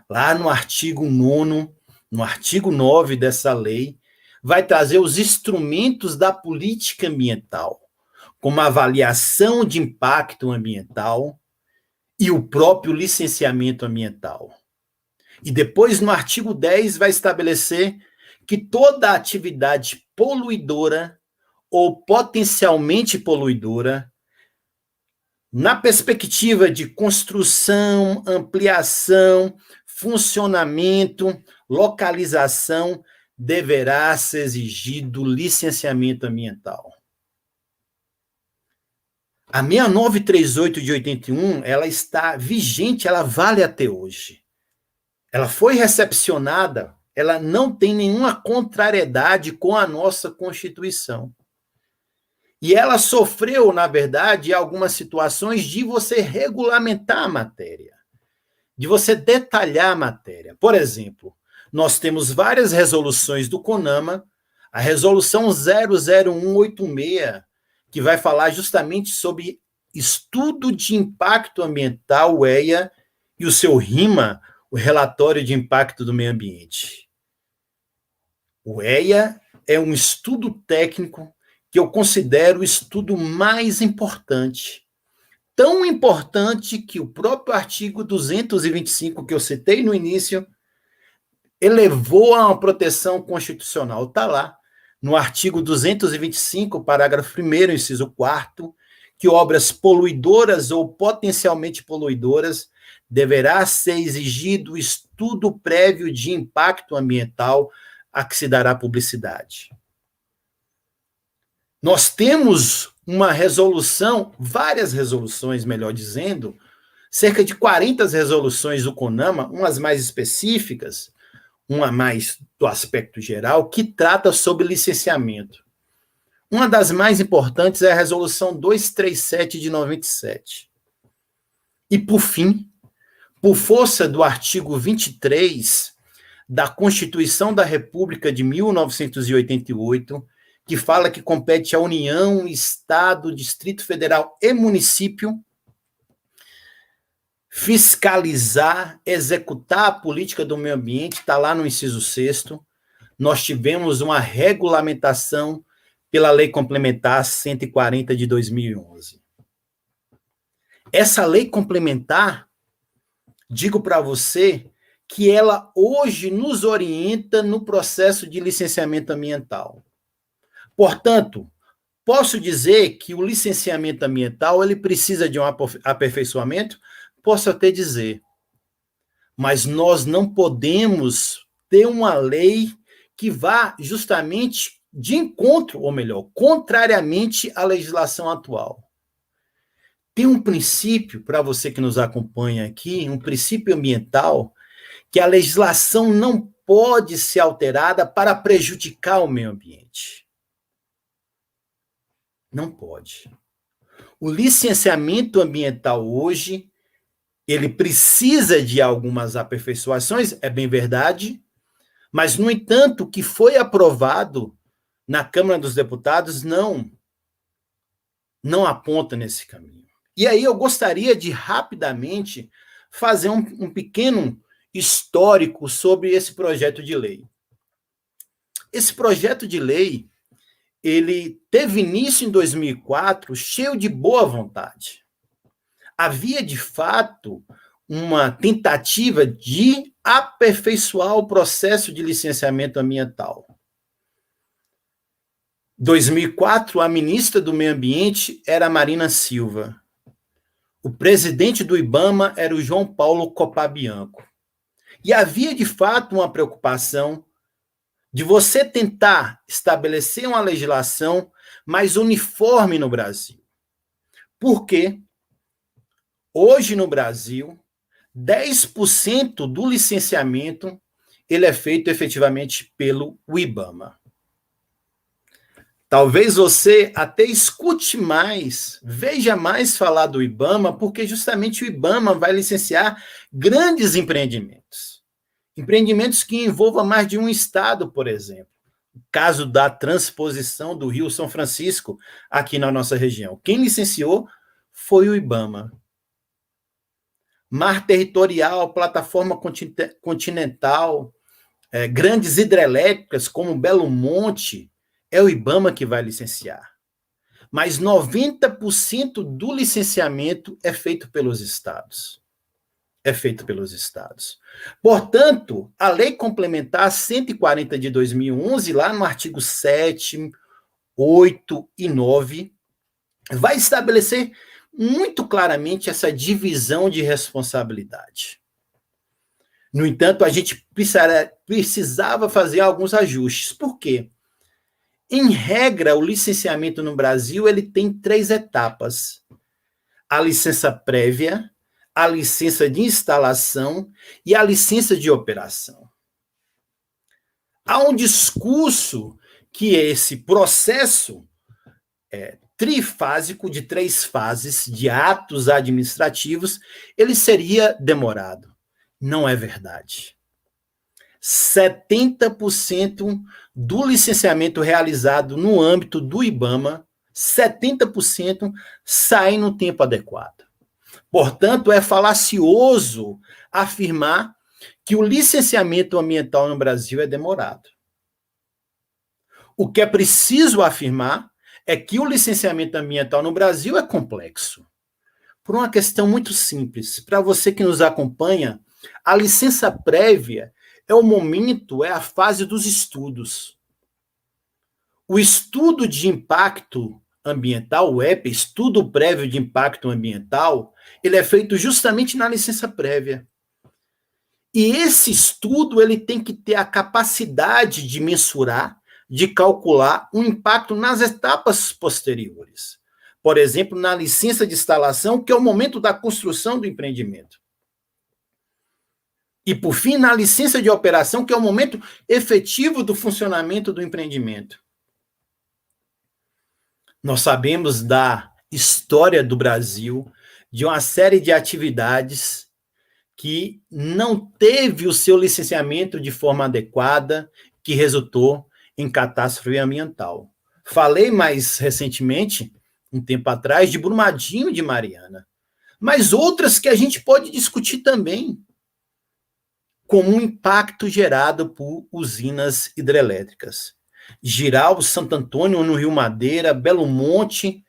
Lá no artigo 9º, no artigo 9 dessa lei, vai trazer os instrumentos da política ambiental, como a avaliação de impacto ambiental e o próprio licenciamento ambiental. E depois, no artigo 10, vai estabelecer que toda atividade poluidora ou potencialmente poluidora, na perspectiva de construção, ampliação, funcionamento, localização, deverá ser exigido licenciamento ambiental. A 6938 de 81, ela está vigente, ela vale até hoje. Ela foi recepcionada, ela não tem nenhuma contrariedade com a nossa Constituição. E ela sofreu, na verdade, algumas situações de você regulamentar a matéria, de você detalhar a matéria. Por exemplo, nós temos várias resoluções do CONAMA, a resolução 00186, que vai falar justamente sobre estudo de impacto ambiental, o EIA, e o seu RIMA, o Relatório de Impacto do Meio Ambiente. O EIA é um estudo técnico que eu considero o estudo mais importante. Tão importante que o próprio artigo 225, que eu citei no início, elevou a uma proteção constitucional. Está lá, no artigo 225, parágrafo 1º, inciso 4º, que obras poluidoras ou potencialmente poluidoras deverá ser exigido estudo prévio de impacto ambiental a que se dará publicidade. Nós temos uma resolução, várias resoluções, melhor dizendo, cerca de 40 resoluções do CONAMA, umas mais específicas, uma mais do aspecto geral, que trata sobre licenciamento. Uma das mais importantes é a resolução 237 de 97. E, por fim, por força do artigo 23 da Constituição da República de 1988, que fala que compete à União, Estado, Distrito Federal e município fiscalizar, executar a política do meio ambiente, está lá no inciso 6º, nós tivemos uma regulamentação pela Lei Complementar 140 de 2011. Essa lei complementar, digo para você, que ela hoje nos orienta no processo de licenciamento ambiental. Portanto, posso dizer que o licenciamento ambiental ele precisa de um aperfeiçoamento? Posso até dizer. Mas nós não podemos ter uma lei que vá justamente de encontro, ou melhor, contrariamente à legislação atual. Tem um princípio, para você que nos acompanha aqui, um princípio ambiental, que a legislação não pode ser alterada para prejudicar o meio ambiente. Não pode. O licenciamento ambiental hoje, ele precisa de algumas aperfeiçoações, é bem verdade, mas, no entanto, o que foi aprovado na Câmara dos Deputados não aponta nesse caminho. E aí eu gostaria de, rapidamente, fazer um pequeno histórico sobre esse projeto de lei. Esse projeto de lei, ele teve início em 2004, cheio de boa vontade. Havia, de fato, uma tentativa de aperfeiçoar o processo de licenciamento ambiental. Em 2004, a ministra do Meio Ambiente era a Marina Silva. O presidente do IBAMA era o João Paulo Copabianco. E havia, de fato, uma preocupação de você tentar estabelecer uma legislação mais uniforme no Brasil. Por quê? Hoje, no Brasil, 10% do licenciamento ele é feito efetivamente pelo IBAMA. Talvez você até escute mais, veja mais falar do IBAMA, porque justamente o IBAMA vai licenciar grandes empreendimentos. Empreendimentos que envolvam mais de um estado, por exemplo. O caso da transposição do Rio São Francisco aqui na nossa região. Quem licenciou foi o IBAMA. Mar territorial, plataforma continental, grandes hidrelétricas como Belo Monte, é o IBAMA que vai licenciar. Mas 90% do licenciamento é feito pelos estados. É feito pelos estados. Portanto, a Lei Complementar 140 de 2011, lá no artigo 7º, 8 e 9, vai estabelecer muito claramente essa divisão de responsabilidade. No entanto, a gente precisava fazer alguns ajustes. Por quê? Em regra, o licenciamento no Brasil ele tem 3 etapas. A licença prévia, a licença de instalação e a licença de operação. Há um discurso que esse processo trifásico, de 3 fases, de atos administrativos, ele seria demorado. Não é verdade. 70% do licenciamento realizado no âmbito do IBAMA, 70% sai no tempo adequado. Portanto, é falacioso afirmar que o licenciamento ambiental no Brasil é demorado. O que é preciso afirmar é que o licenciamento ambiental no Brasil é complexo. Por uma questão muito simples. Para você que nos acompanha, a licença prévia é o momento, é a fase dos estudos. O estudo de impacto ambiental, o EPA, estudo prévio de impacto ambiental, ele é feito justamente na licença prévia. E esse estudo ele tem que ter a capacidade de mensurar, de calcular o impacto nas etapas posteriores. Por exemplo, na licença de instalação, que é o momento da construção do empreendimento. E, por fim, na licença de operação, que é o momento efetivo do funcionamento do empreendimento. Nós sabemos da história do Brasil, de uma série de atividades que não teve o seu licenciamento de forma adequada, que resultou em catástrofe ambiental. Falei mais recentemente, um tempo atrás, de Brumadinho de Mariana. Mas outras que a gente pode discutir também. como um impacto gerado por usinas hidrelétricas. Jirau, Santo Antônio, no Rio Madeira, Belo Monte,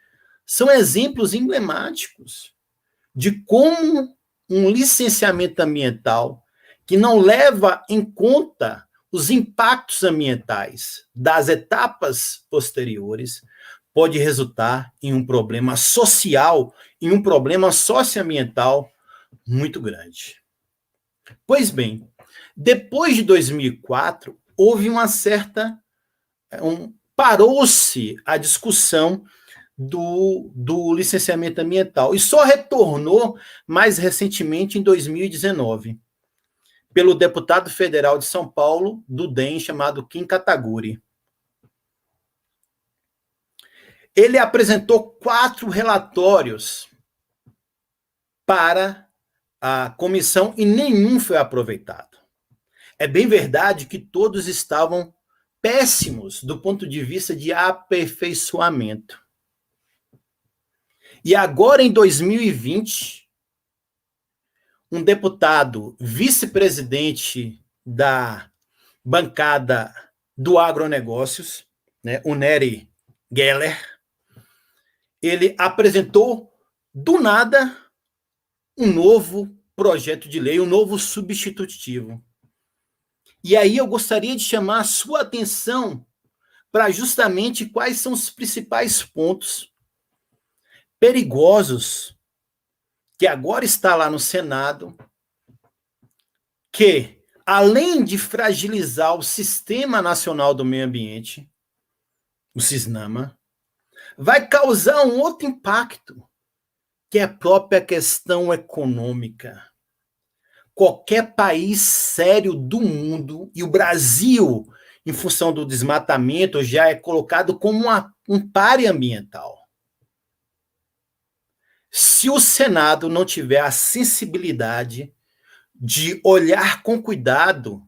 são exemplos emblemáticos de como um licenciamento ambiental que não leva em conta os impactos ambientais das etapas posteriores pode resultar em um problema social, em um problema socioambiental muito grande. Pois bem, depois de 2004, houve uma certa... parou-se a discussão do licenciamento ambiental e só retornou mais recentemente em 2019, pelo deputado federal de São Paulo, do DEM, chamado Kim Kataguiri. Ele apresentou 4 relatórios para a comissão e nenhum foi aproveitado. É bem verdade que todos estavam péssimos do ponto de vista de aperfeiçoamento. E agora, em 2020, um deputado vice-presidente da bancada do agronegócios, né, o Nery Geller, ele apresentou, do nada, um novo projeto de lei, um novo substitutivo. E aí eu gostaria de chamar a sua atenção para justamente quais são os principais pontos perigosos que agora está lá no Senado, que, além de fragilizar o Sistema Nacional do Meio Ambiente, o SISNAMA, vai causar um outro impacto, que é a própria questão econômica. Qualquer país sério do mundo, e o Brasil, em função do desmatamento, já é colocado como um pária ambiental. Se o Senado não tiver a sensibilidade de olhar com cuidado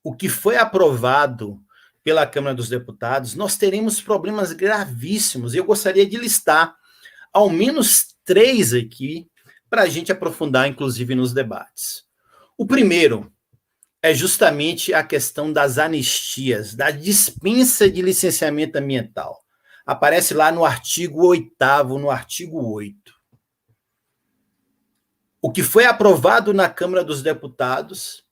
o que foi aprovado pela Câmara dos Deputados, nós teremos problemas gravíssimos. Eu gostaria de listar ao menos 3 aqui, para a gente aprofundar, inclusive, nos debates. O primeiro é justamente a questão das anistias, da dispensa de licenciamento ambiental. Aparece lá no artigo 8º, no artigo 8. O que foi aprovado na Câmara dos Deputados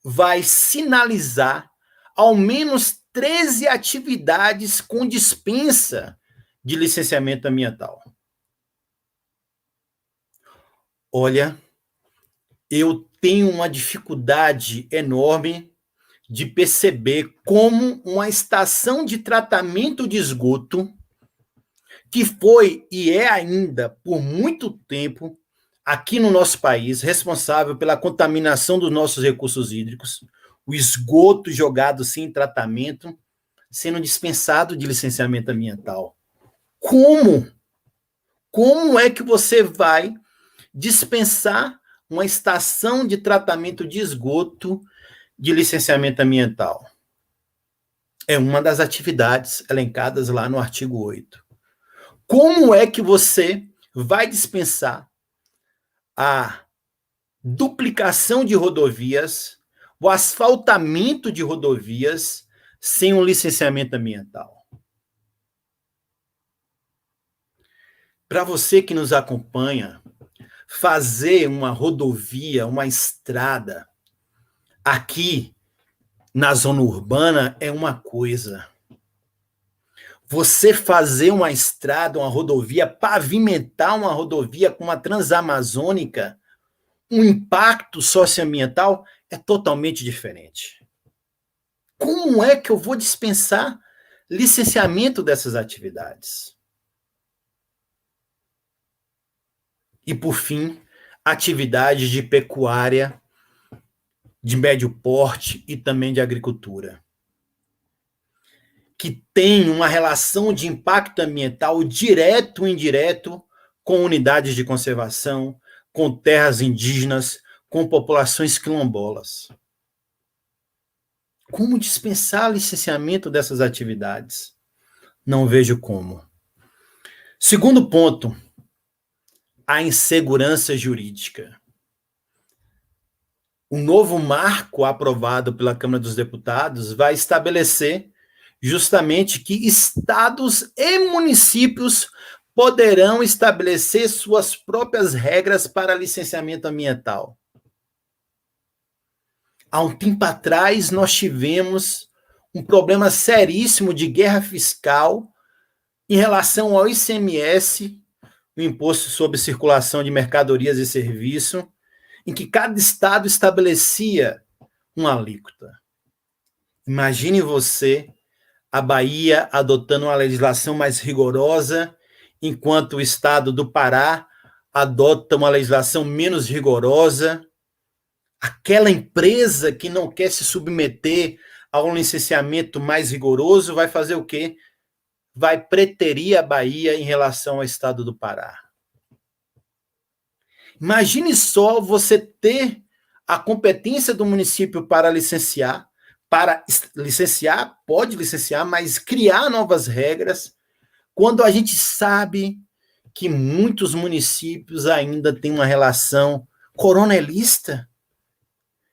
vai sinalizar ao menos 13 atividades com dispensa de licenciamento ambiental. Olha, eu tenho uma dificuldade enorme de perceber como uma estação de tratamento de esgoto, que foi e é ainda por muito tempo aqui no nosso país responsável pela contaminação dos nossos recursos hídricos, o esgoto jogado sem tratamento, sendo dispensado de licenciamento ambiental. Como? Como é que você vai dispensar uma estação de tratamento de esgoto de licenciamento ambiental? É uma das atividades elencadas lá no artigo 8. Como é que você vai dispensar a duplicação de rodovias, o asfaltamento de rodovias sem um licenciamento ambiental? Para você que nos acompanha, fazer uma rodovia, uma estrada aqui na zona urbana é uma coisa. Você fazer uma estrada, uma rodovia, pavimentar uma rodovia com uma transamazônica, um impacto socioambiental é totalmente diferente. Como é que eu vou dispensar licenciamento dessas atividades? E, por fim, atividades de pecuária, de médio porte e também de agricultura, que tem uma relação de impacto ambiental direto ou indireto com unidades de conservação, com terras indígenas, com populações quilombolas. Como dispensar licenciamento dessas atividades? Não vejo como. Segundo ponto, a insegurança jurídica. um novo marco aprovado pela Câmara dos Deputados vai estabelecer justamente que estados e municípios poderão estabelecer suas próprias regras para licenciamento ambiental. Há um tempo atrás, nós tivemos um problema seríssimo de guerra fiscal em relação ao ICMS, o Imposto sobre Circulação de Mercadorias e Serviços, em que cada estado estabelecia uma alíquota. Imagine você, a Bahia, adotando uma legislação mais rigorosa, enquanto o estado do Pará adota uma legislação menos rigorosa. Aquela empresa que não quer se submeter a um licenciamento mais rigoroso vai fazer o quê? Vai preterir a Bahia em relação ao estado do Pará. Imagine só você ter a competência do município para licenciar, pode licenciar, mas criar novas regras, quando a gente sabe que muitos municípios ainda têm uma relação coronelista,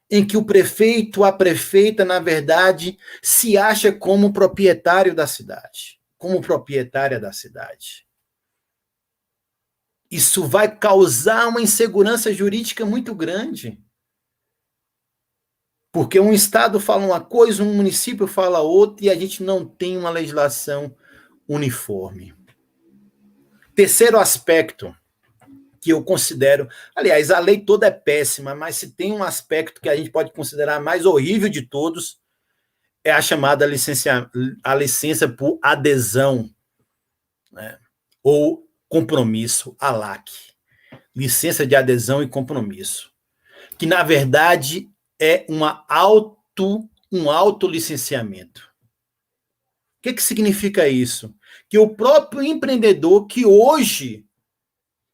em que o prefeito, a prefeita, na verdade, se acha como proprietário da cidade, como proprietária da cidade. Isso vai causar uma insegurança jurídica muito grande. Porque um estado fala uma coisa, um município fala outra, e a gente não tem uma legislação uniforme. Terceiro aspecto que eu considero, aliás, a lei toda é péssima, mas se tem um aspecto que a gente pode considerar mais horrível de todos, é a chamada licença por adesão, né? Ou compromisso, a LAC. Licença de adesão e compromisso. Que, na verdade, é um autolicenciamento. O que significa isso? Que o próprio empreendedor, que hoje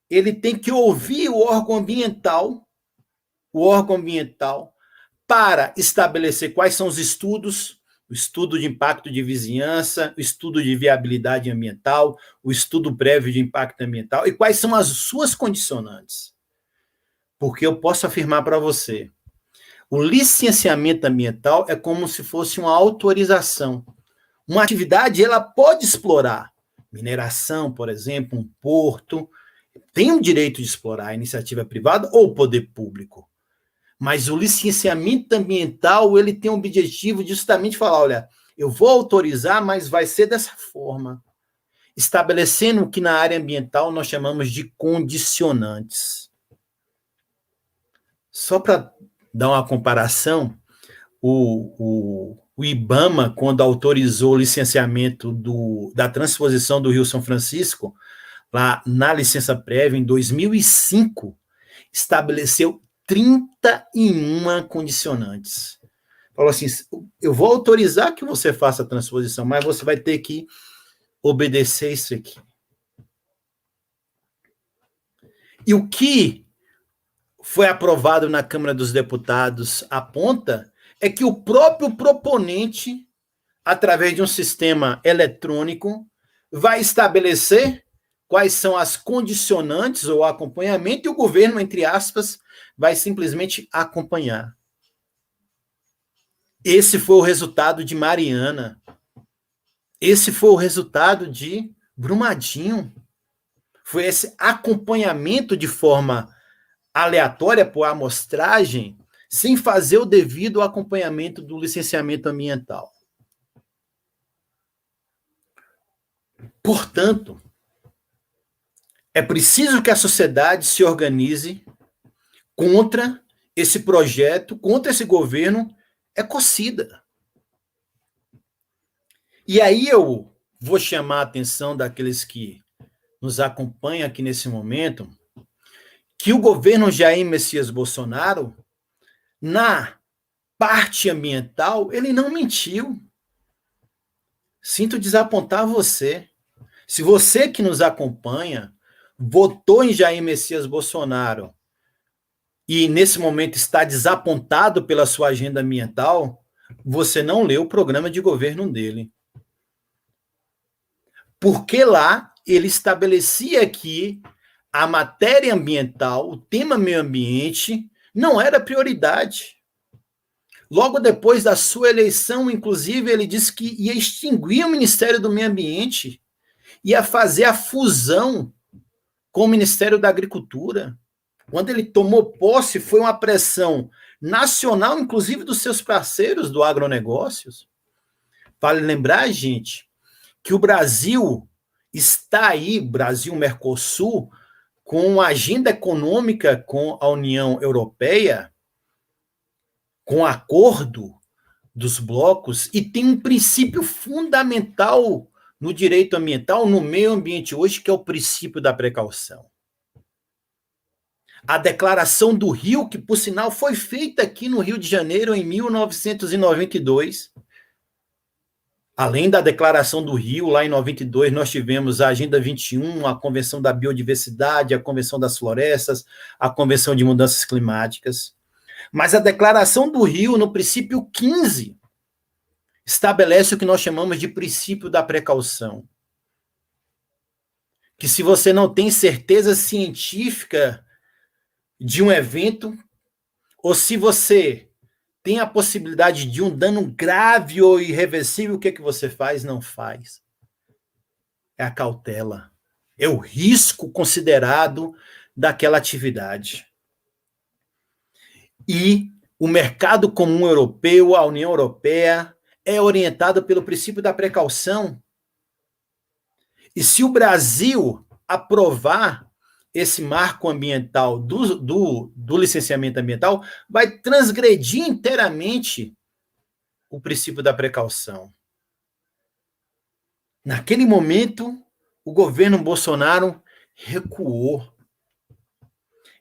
ele tem que ouvir o órgão ambiental para estabelecer quais são os estudos, o estudo de impacto de vizinhança, o estudo de viabilidade ambiental, o estudo prévio de impacto ambiental, e quais são as suas condicionantes. Porque eu posso afirmar para você, o licenciamento ambiental é como se fosse uma autorização. Uma atividade, ela pode explorar mineração, por exemplo, um porto, tem o direito de explorar a iniciativa privada ou o poder público. Mas o licenciamento ambiental, ele tem o objetivo de justamente falar, olha, eu vou autorizar, mas vai ser dessa forma. Estabelecendo o que na área ambiental nós chamamos de condicionantes. Só para dar uma comparação, o IBAMA, quando autorizou o licenciamento da transposição do Rio São Francisco, lá na licença prévia, em 2005, estabeleceu 31 condicionantes. Falou assim, eu vou autorizar que você faça a transposição, mas você vai ter que obedecer isso aqui. E o que foi aprovado na Câmara dos Deputados aponta é que o próprio proponente, através de um sistema eletrônico, vai estabelecer quais são as condicionantes ou acompanhamento, e o governo, entre aspas, vai simplesmente acompanhar. Esse foi o resultado de Mariana. Esse foi o resultado de Brumadinho. Foi esse acompanhamento de forma aleatória por amostragem, sem fazer o devido acompanhamento do licenciamento ambiental. Portanto, é preciso que a sociedade se organize contra esse projeto, contra esse governo ecocida. E aí eu vou chamar a atenção daqueles que nos acompanham aqui nesse momento, que o governo Jair Messias Bolsonaro, na parte ambiental, ele não mentiu. Sinto desapontar você. Se você que nos acompanha votou em Jair Messias Bolsonaro e nesse momento está desapontado pela sua agenda ambiental, você não leu o programa de governo dele. Porque lá ele estabelecia que a matéria ambiental, o tema meio ambiente, não era prioridade. Logo depois da sua eleição, inclusive, ele disse que ia extinguir o Ministério do Meio Ambiente, ia fazer a fusão com o Ministério da Agricultura. Quando ele tomou posse, foi uma pressão nacional, inclusive dos seus parceiros do agronegócios. Vale lembrar, gente, que o Brasil está aí, Brasil-Mercosul, com uma agenda econômica com a União Europeia, com acordo dos blocos, e tem um princípio fundamental no direito ambiental, no meio ambiente hoje, que é o princípio da precaução. A Declaração do Rio, que, por sinal, foi feita aqui no Rio de Janeiro em 1992. Além da Declaração do Rio, lá em 92, nós tivemos a Agenda 21, a Convenção da Biodiversidade, a Convenção das Florestas, a Convenção de Mudanças Climáticas. Mas a Declaração do Rio, no princípio 15, estabelece o que nós chamamos de princípio da precaução. Que se você não tem certeza científica de um evento, ou se você tem a possibilidade de um dano grave ou irreversível, o que é que você faz? Não faz. É a cautela. É o risco considerado daquela atividade. E o mercado comum europeu, a União Europeia, é orientado pelo princípio da precaução. E se o Brasil aprovar esse marco ambiental do licenciamento ambiental, vai transgredir inteiramente o princípio da precaução. Naquele momento, o governo Bolsonaro recuou.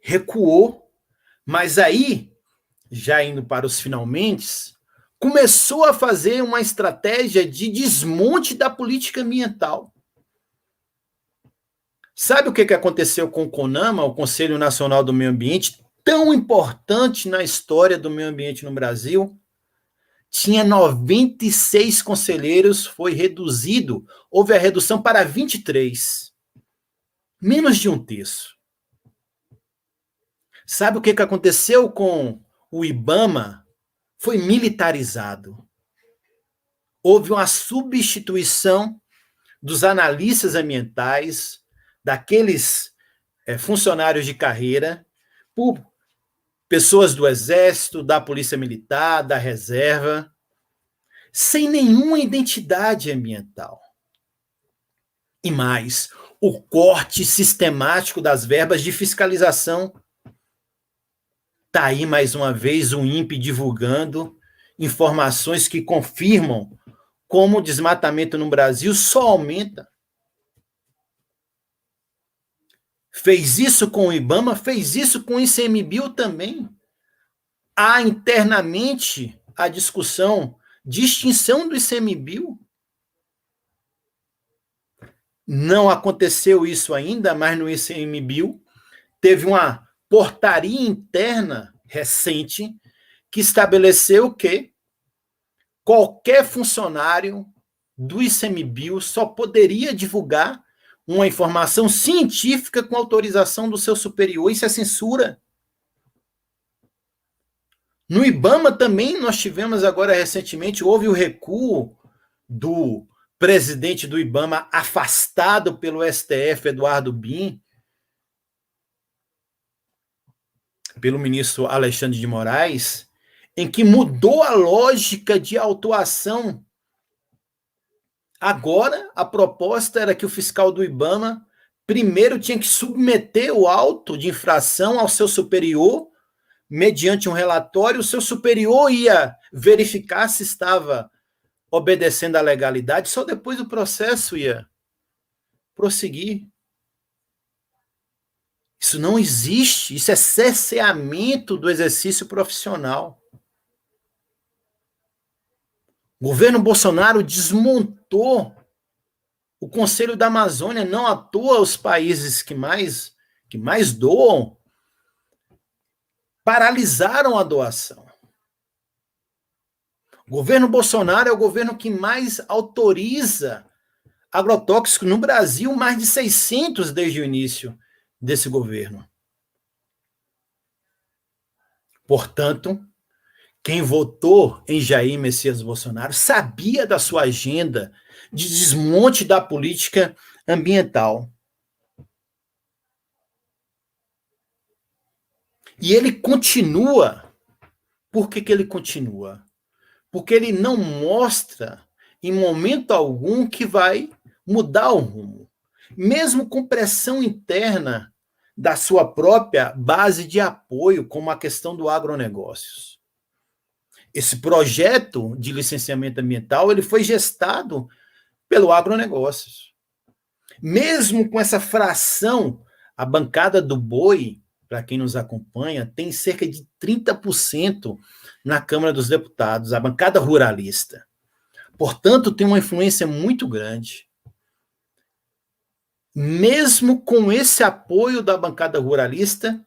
Recuou, mas aí, já indo para os finalmente, começou a fazer uma estratégia de desmonte da política ambiental. Sabe o que aconteceu com o CONAMA, o Conselho Nacional do Meio Ambiente, tão importante na história do meio ambiente no Brasil? Tinha 96 conselheiros, foi reduzido, houve a redução para 23. Menos de um terço. Sabe o que aconteceu com o IBAMA? Foi militarizado. Houve uma substituição dos analistas ambientais, daqueles funcionários de carreira, por pessoas do Exército, da Polícia Militar, da Reserva, sem nenhuma identidade ambiental. E mais, o corte sistemático das verbas de fiscalização. Está aí, mais uma vez, o INPE divulgando informações que confirmam como o desmatamento no Brasil só aumenta. Fez isso com o IBAMA, fez isso com o ICMBio também. Há internamente a discussão de extinção do ICMBio. Não aconteceu isso ainda, mas no ICMBio teve uma portaria interna recente que estabeleceu que qualquer funcionário do ICMBio só poderia divulgar uma informação científica com autorização do seu superior. Isso é censura. No IBAMA também nós tivemos agora recentemente, houve o recuo do presidente do IBAMA afastado pelo STF, Eduardo Bin, pelo ministro Alexandre de Moraes, em que mudou a lógica de autuação. Agora, a proposta era que o fiscal do IBAMA primeiro tinha que submeter o auto de infração ao seu superior, mediante um relatório. O seu superior ia verificar se estava obedecendo à legalidade, só depois o processo ia prosseguir. Isso não existe, isso é cerceamento do exercício profissional. O governo Bolsonaro desmontou o Conselho da Amazônia, não à toa os países que mais doam paralisaram a doação. O governo Bolsonaro é o governo que mais autoriza agrotóxicos no Brasil, mais de 600 desde o início desse governo. Portanto, quem votou em Jair Messias Bolsonaro sabia da sua agenda de desmonte da política ambiental. E ele continua. Por que ele continua? Porque ele não mostra, em momento algum, que vai mudar o rumo. Mesmo com pressão interna da sua própria base de apoio, como a questão do agronegócios. Esse projeto de licenciamento ambiental ele foi gestado pelo agronegócios. Mesmo com essa fração, a bancada do boi, para quem nos acompanha, tem cerca de 30% na Câmara dos Deputados, a bancada ruralista. Portanto, tem uma influência muito grande. Mesmo com esse apoio da bancada ruralista,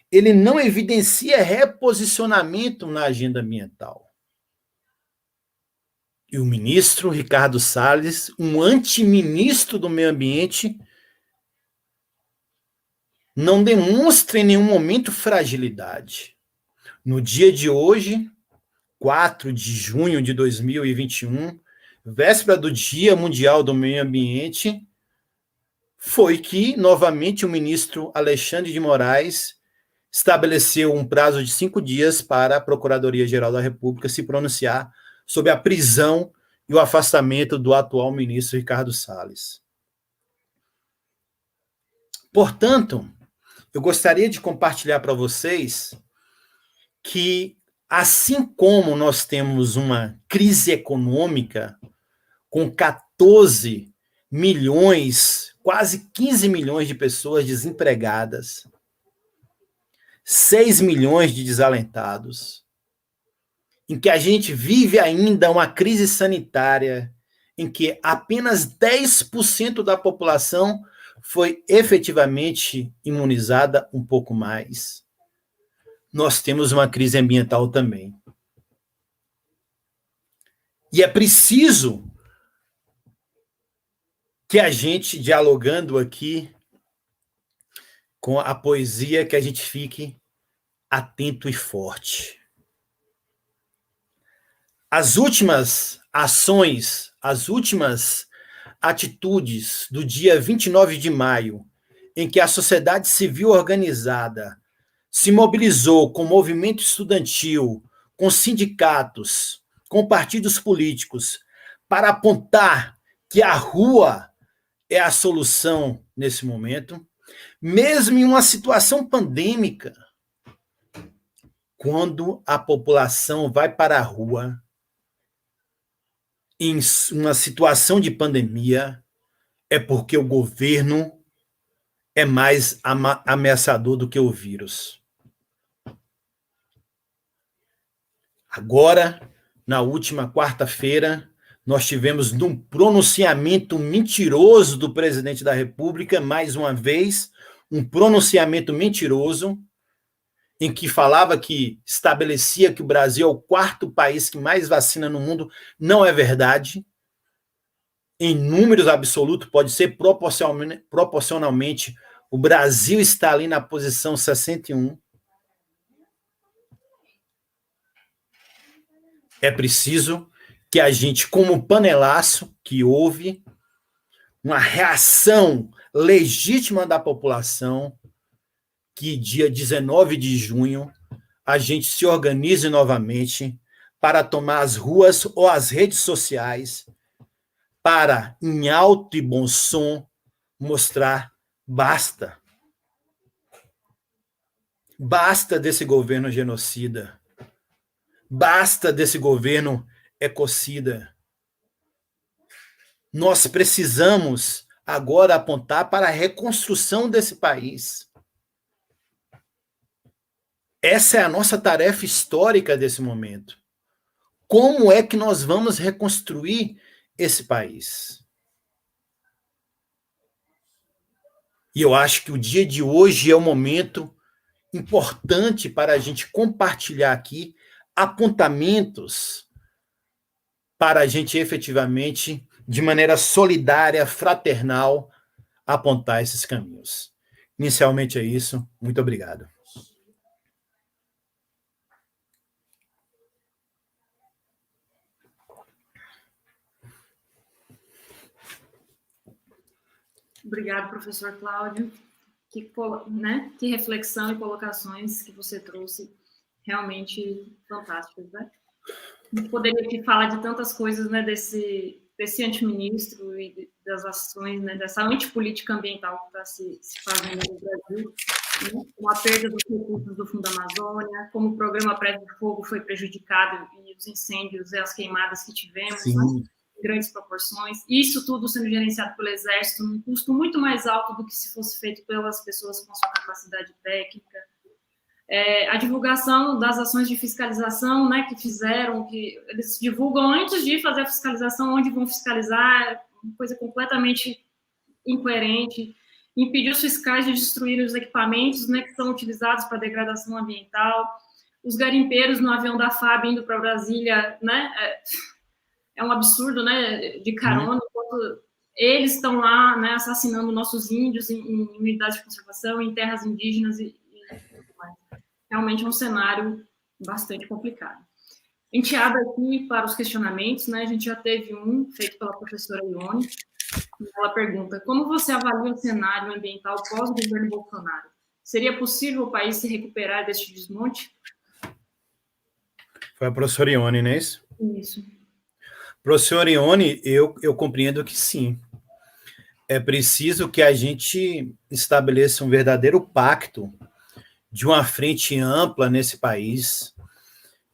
ele não evidencia reposicionamento na agenda ambiental. E o ministro Ricardo Salles, um antiministro do meio ambiente, não demonstra em nenhum momento fragilidade. No dia de hoje, 4 de junho de 2021, véspera do Dia Mundial do Meio Ambiente, foi que, novamente, o ministro Alexandre de Moraes estabeleceu um prazo de 5 dias para a Procuradoria-Geral da República se pronunciar sobre a prisão e o afastamento do atual ministro Ricardo Salles. Portanto, eu gostaria de compartilhar para vocês que, assim como nós temos uma crise econômica com 14 milhões, quase 15 milhões de pessoas desempregadas, 6 milhões de desalentados, em que a gente vive ainda uma crise sanitária, em que apenas 10% da população foi efetivamente imunizada, um pouco mais. Nós temos uma crise ambiental também. E é preciso que a gente, dialogando aqui com a poesia, que a gente fique atento e forte. As últimas ações, as últimas atitudes do dia 29 de maio, em que a sociedade civil organizada se mobilizou com movimento estudantil, com sindicatos, com partidos políticos, para apontar que a rua é a solução nesse momento, mesmo em uma situação pandêmica, quando a população vai para a rua, em uma situação de pandemia, é porque o governo é mais ameaçador do que o vírus. Agora, na última quarta-feira, nós tivemos um pronunciamento mentiroso do presidente da República, mais uma vez, um pronunciamento mentiroso, em que falava que estabelecia que o Brasil é o 4º país que mais vacina no mundo. Não é verdade. Em números absolutos, pode ser proporcionalmente, o Brasil está ali na posição 61. É preciso que a gente, como panelaço, que houve uma reação legítima da população, que dia 19 de junho a gente se organize novamente para tomar as ruas ou as redes sociais para, em alto e bom som, mostrar basta. Basta desse governo genocida. Basta desse governo ecocida. Nós precisamos agora apontar para a reconstrução desse país. Essa é a nossa tarefa histórica desse momento. Como é que nós vamos reconstruir esse país? E eu acho que o dia de hoje é um momento importante para a gente compartilhar aqui apontamentos para a gente efetivamente, de maneira solidária, fraternal, apontar esses caminhos. Inicialmente é isso. Muito obrigado. Obrigado, professor Cláudio. Que reflexão e colocações que você trouxe, realmente fantásticas, né? A gente poderia aqui falar de tantas coisas, né, desse antiministro e das ações, né, dessa antipolítica ambiental que está se fazendo no Brasil, né, com a perda dos recursos do Fundo Amazônia, como o programa Prévio de Fogo foi prejudicado e os incêndios e as queimadas que tivemos, né, em grandes proporções. Isso tudo sendo gerenciado pelo Exército, num custo muito mais alto do que se fosse feito pelas pessoas com sua capacidade técnica. A divulgação das ações de fiscalização, né, que fizeram, que eles divulgam antes de fazer a fiscalização, onde vão fiscalizar, uma coisa completamente incoerente, impedir os fiscais de destruírem os equipamentos, né, que são utilizados para degradação ambiental, os garimpeiros no avião da FAB indo para Brasília, né, é um absurdo, né, de carona, enquanto eles estão lá, né, assassinando nossos índios em unidades de conservação, em terras indígenas e realmente é um cenário bastante complicado. A gente abre aqui para os questionamentos, né? A gente já teve um feito pela professora Ione. Ela pergunta: como você avalia o cenário ambiental pós-governo Bolsonaro? Seria possível o país se recuperar deste desmonte? Foi a professora Ione, não é isso? Isso. Professora Ione, eu compreendo que sim. É preciso que a gente estabeleça um verdadeiro pacto de uma frente ampla nesse país,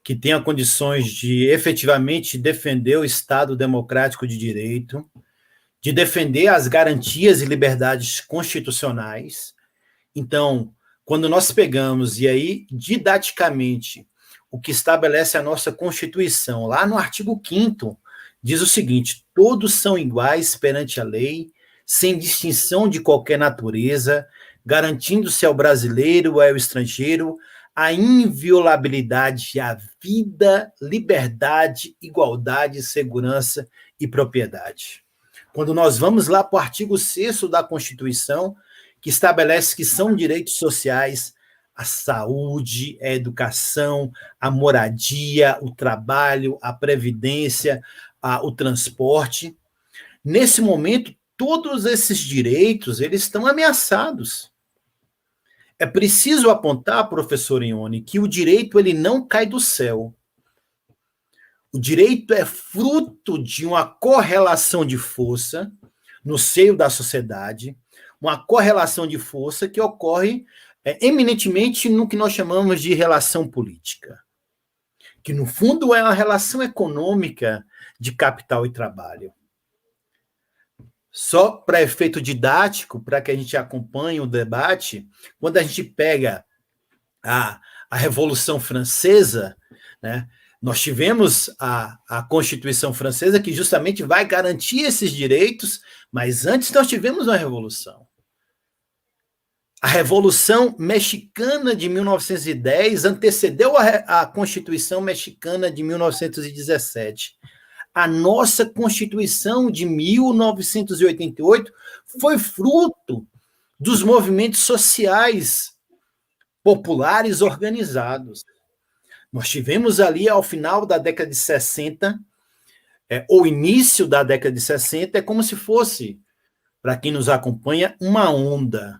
que tenha condições de efetivamente defender o Estado democrático de direito, de defender as garantias e liberdades constitucionais. Então, quando nós pegamos, e aí, didaticamente, o que estabelece a nossa Constituição, lá no artigo 5º, diz o seguinte: todos são iguais perante a lei, sem distinção de qualquer natureza, garantindo-se ao brasileiro ou ao estrangeiro a inviolabilidade à vida, liberdade, igualdade, segurança e propriedade. Quando nós vamos lá para o artigo 6º da Constituição, que estabelece que são direitos sociais a saúde, a educação, a moradia, o trabalho, a previdência, o transporte. Nesse momento, todos esses direitos eles estão ameaçados. É preciso apontar, professor Ione, que o direito ele não cai do céu. O direito é fruto de uma correlação de força no seio da sociedade, uma correlação de força que ocorre eminentemente no que nós chamamos de relação política, que no fundo é uma relação econômica de capital e trabalho. Só para efeito didático, para que a gente acompanhe o debate, quando a gente pega a Revolução Francesa, né, nós tivemos a Constituição Francesa, que justamente vai garantir esses direitos, mas antes nós tivemos uma revolução. A Revolução Mexicana de 1910 antecedeu a Constituição Mexicana de 1917. A nossa Constituição de 1988 foi fruto dos movimentos sociais populares organizados. Nós tivemos ali, ao final da década de 60, ou início da década de 60, é como se fosse, para quem nos acompanha, uma onda.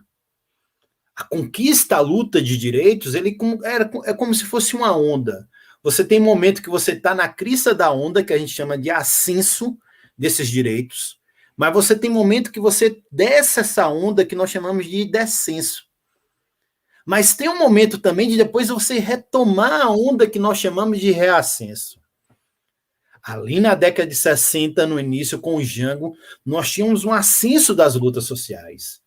A conquista, a luta de direitos, é como se fosse uma onda. Você tem um momento que você está na crista da onda, que a gente chama de ascenso desses direitos, mas você tem um momento que você desce essa onda, que nós chamamos de descenso. Mas tem um momento também de depois você retomar a onda que nós chamamos de reascenso. Ali na década de 60, no início, com o Jango, nós tínhamos um ascenso das lutas sociais.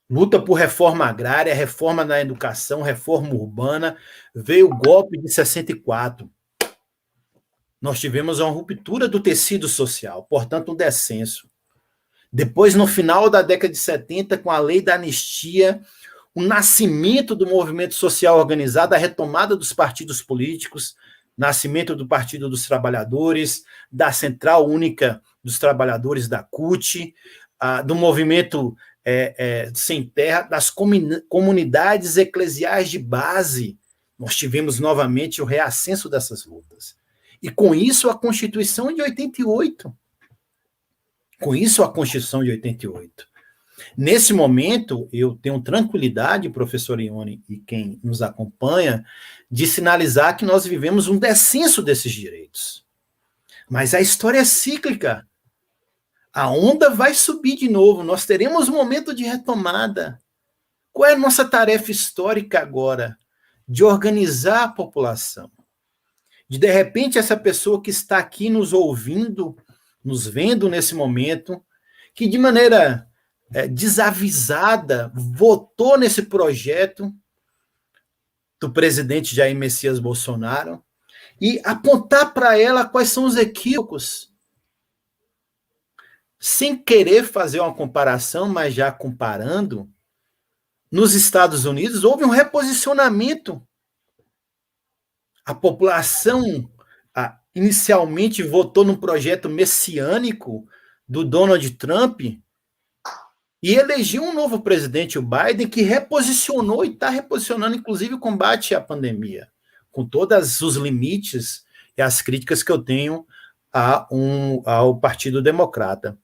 Luta por reforma agrária, reforma na educação, reforma urbana. Veio o golpe de 64. Nós tivemos uma ruptura do tecido social, portanto, um descenso. Depois, no final da década de 70, com a lei da anistia, o nascimento do movimento social organizado, a retomada dos partidos políticos, nascimento do Partido dos Trabalhadores, da Central Única dos Trabalhadores, da CUT, do movimento Sem Terra, das comunidades eclesiais de base. Nós tivemos novamente o reascenso dessas lutas. E com isso a Constituição de 88. Com isso a Constituição de 88. Nesse momento, eu tenho tranquilidade, professor Ione, e quem nos acompanha, de sinalizar que nós vivemos um descenso desses direitos. Mas a história é cíclica. A onda vai subir de novo, nós teremos um momento de retomada. Qual é a nossa tarefa histórica agora? De organizar a população. De repente, essa pessoa que está aqui nos ouvindo, nos vendo nesse momento, que de maneira desavisada votou nesse projeto do presidente Jair Messias Bolsonaro e apontar para ela quais são os equívocos, sem querer fazer uma comparação, mas já comparando, nos Estados Unidos houve um reposicionamento. A população inicialmente votou num projeto messiânico do Donald Trump e elegeu um novo presidente, o Biden, que reposicionou e está reposicionando, inclusive, o combate à pandemia, com todos os limites e as críticas que eu tenho ao Partido Democrata.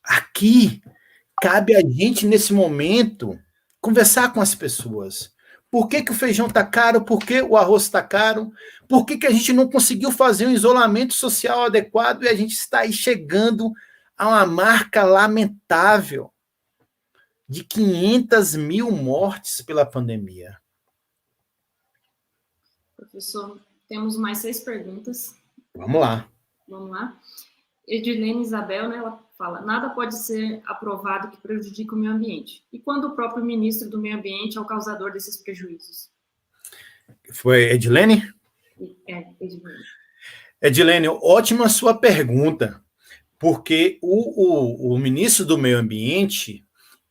Aqui, cabe a gente, nesse momento, conversar com as pessoas. Por que o feijão está caro? Por que o arroz está caro? Por que a gente não conseguiu fazer um isolamento social adequado e a gente está aí chegando a uma marca lamentável de 500 mil mortes pela pandemia? Professor, temos mais 6 perguntas. Vamos lá. Vamos lá. Edilene Isabel, né, ela fala, nada pode ser aprovado que prejudique o meio ambiente. E quando o próprio ministro do meio ambiente é o causador desses prejuízos? Foi Edilene? Edilene. Edilene, ótima sua pergunta, porque o ministro do meio ambiente,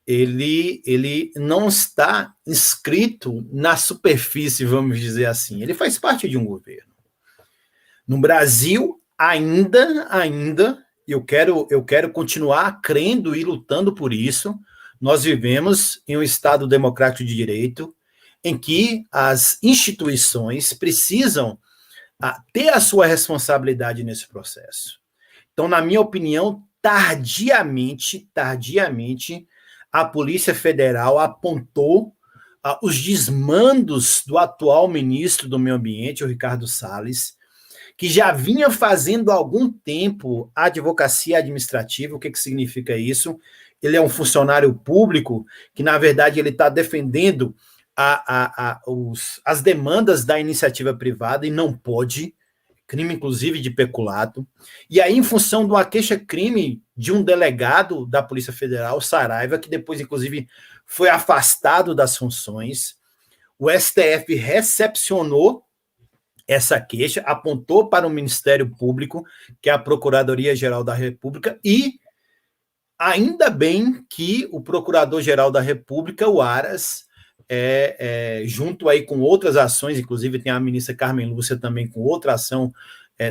ele não está inscrito na superfície, vamos dizer assim. Ele faz parte de um governo. No Brasil, ainda, eu quero continuar crendo e lutando por isso. Nós vivemos em um Estado democrático de direito, em que as instituições precisam ter a sua responsabilidade nesse processo. Então, na minha opinião, tardiamente, a Polícia Federal apontou os desmandos do atual ministro do Meio Ambiente, o Ricardo Salles, que já vinha fazendo há algum tempo a advocacia administrativa. O que significa isso? Ele é um funcionário público que, na verdade, ele está defendendo as demandas da iniciativa privada e não pode, crime, inclusive, de peculato. E aí, em função de uma queixa-crime de um delegado da Polícia Federal, Saraiva, que depois, inclusive, foi afastado das funções, o STF recepcionou essa queixa, apontou para o Ministério Público, que é a Procuradoria-Geral da República, e ainda bem que o Procurador-Geral da República, o Aras, junto aí com outras ações, inclusive tem a ministra Carmen Lúcia também com outra ação,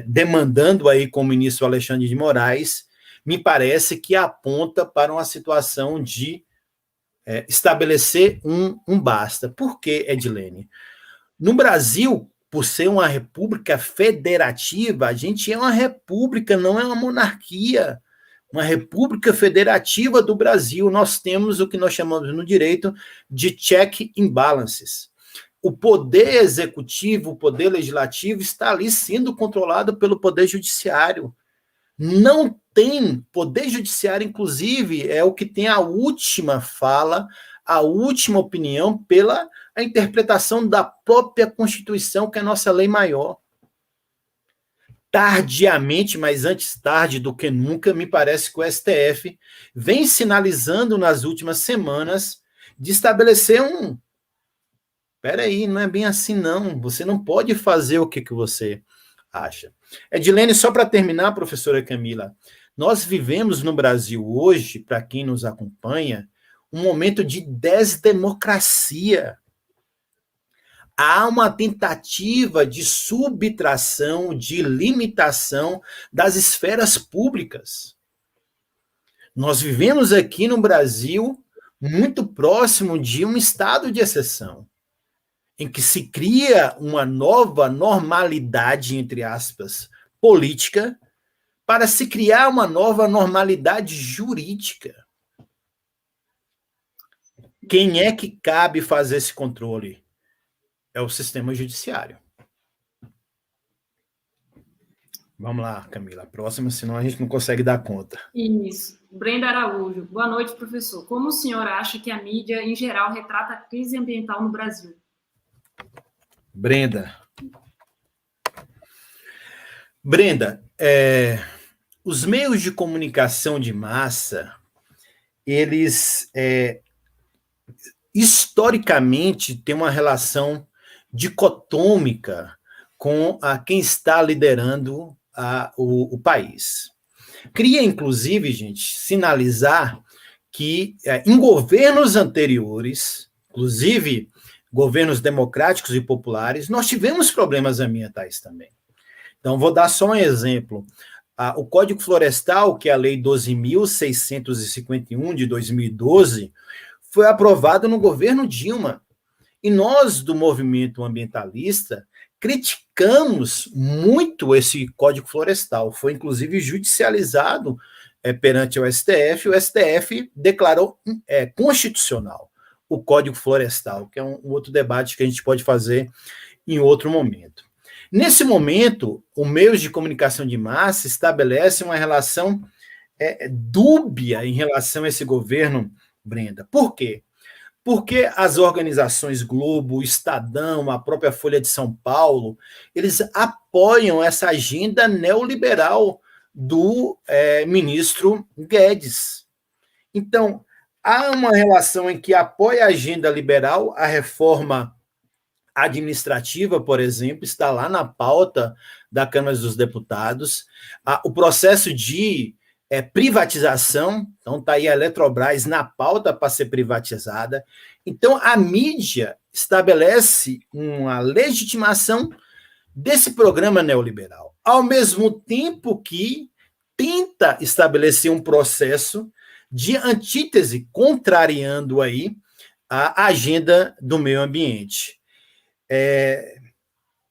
demandando aí com o ministro Alexandre de Moraes, me parece que aponta para uma situação de estabelecer um basta. Por quê, Edilene? No Brasil, por ser uma república federativa, a gente é uma república, não é uma monarquia. Uma república federativa do Brasil, nós temos o que nós chamamos no direito de check and balances. O poder executivo, o poder legislativo está ali sendo controlado pelo poder judiciário. Não tem poder judiciário, inclusive, é o que tem a última fala, a última opinião pela a interpretação da própria Constituição, que é a nossa lei maior. Tardiamente, mas antes tarde do que nunca, me parece que o STF vem sinalizando nas últimas semanas de estabelecer peraí, não é bem assim não, você não pode fazer o que você acha. Edilene, só para terminar, professora Camila, nós vivemos no Brasil hoje, para quem nos acompanha, um momento de desdemocracia. Há uma tentativa de subtração, de limitação das esferas públicas. Nós vivemos aqui no Brasil muito próximo de um estado de exceção, em que se cria uma nova normalidade, entre aspas, política, para se criar uma nova normalidade jurídica. Quem é que cabe fazer esse controle? É o sistema judiciário. Vamos lá, Camila. A próxima, senão a gente não consegue dar conta. Isso. Brenda Araújo. Boa noite, professor. Como o senhor acha que a mídia, em geral, retrata a crise ambiental no Brasil? Brenda, os meios de comunicação de massa, eles historicamente têm uma relação dicotômica com quem está liderando o país. Queria, inclusive, gente, sinalizar que em governos anteriores, inclusive governos democráticos e populares, nós tivemos problemas ambientais também. Então, vou dar só um exemplo. O Código Florestal, que é a Lei 12.651 de 2012, foi aprovado no governo Dilma. E nós, do movimento ambientalista, criticamos muito esse Código Florestal. Foi, inclusive, judicializado perante o STF declarou constitucional o Código Florestal, que é um outro debate que a gente pode fazer em outro momento. Nesse momento, os meios de comunicação de massa estabelecem uma relação dúbia em relação a esse governo, Brenda. Por quê? Porque as organizações Globo, Estadão, a própria Folha de São Paulo, eles apoiam essa agenda neoliberal do ministro Guedes. Então, há uma relação em que apoia a agenda liberal, a reforma administrativa, por exemplo, está lá na pauta da Câmara dos Deputados. O processo de privatização, então está aí a Eletrobras na pauta para ser privatizada. Então, a mídia estabelece uma legitimação desse programa neoliberal, ao mesmo tempo que tenta estabelecer um processo de antítese, contrariando aí a agenda do meio ambiente.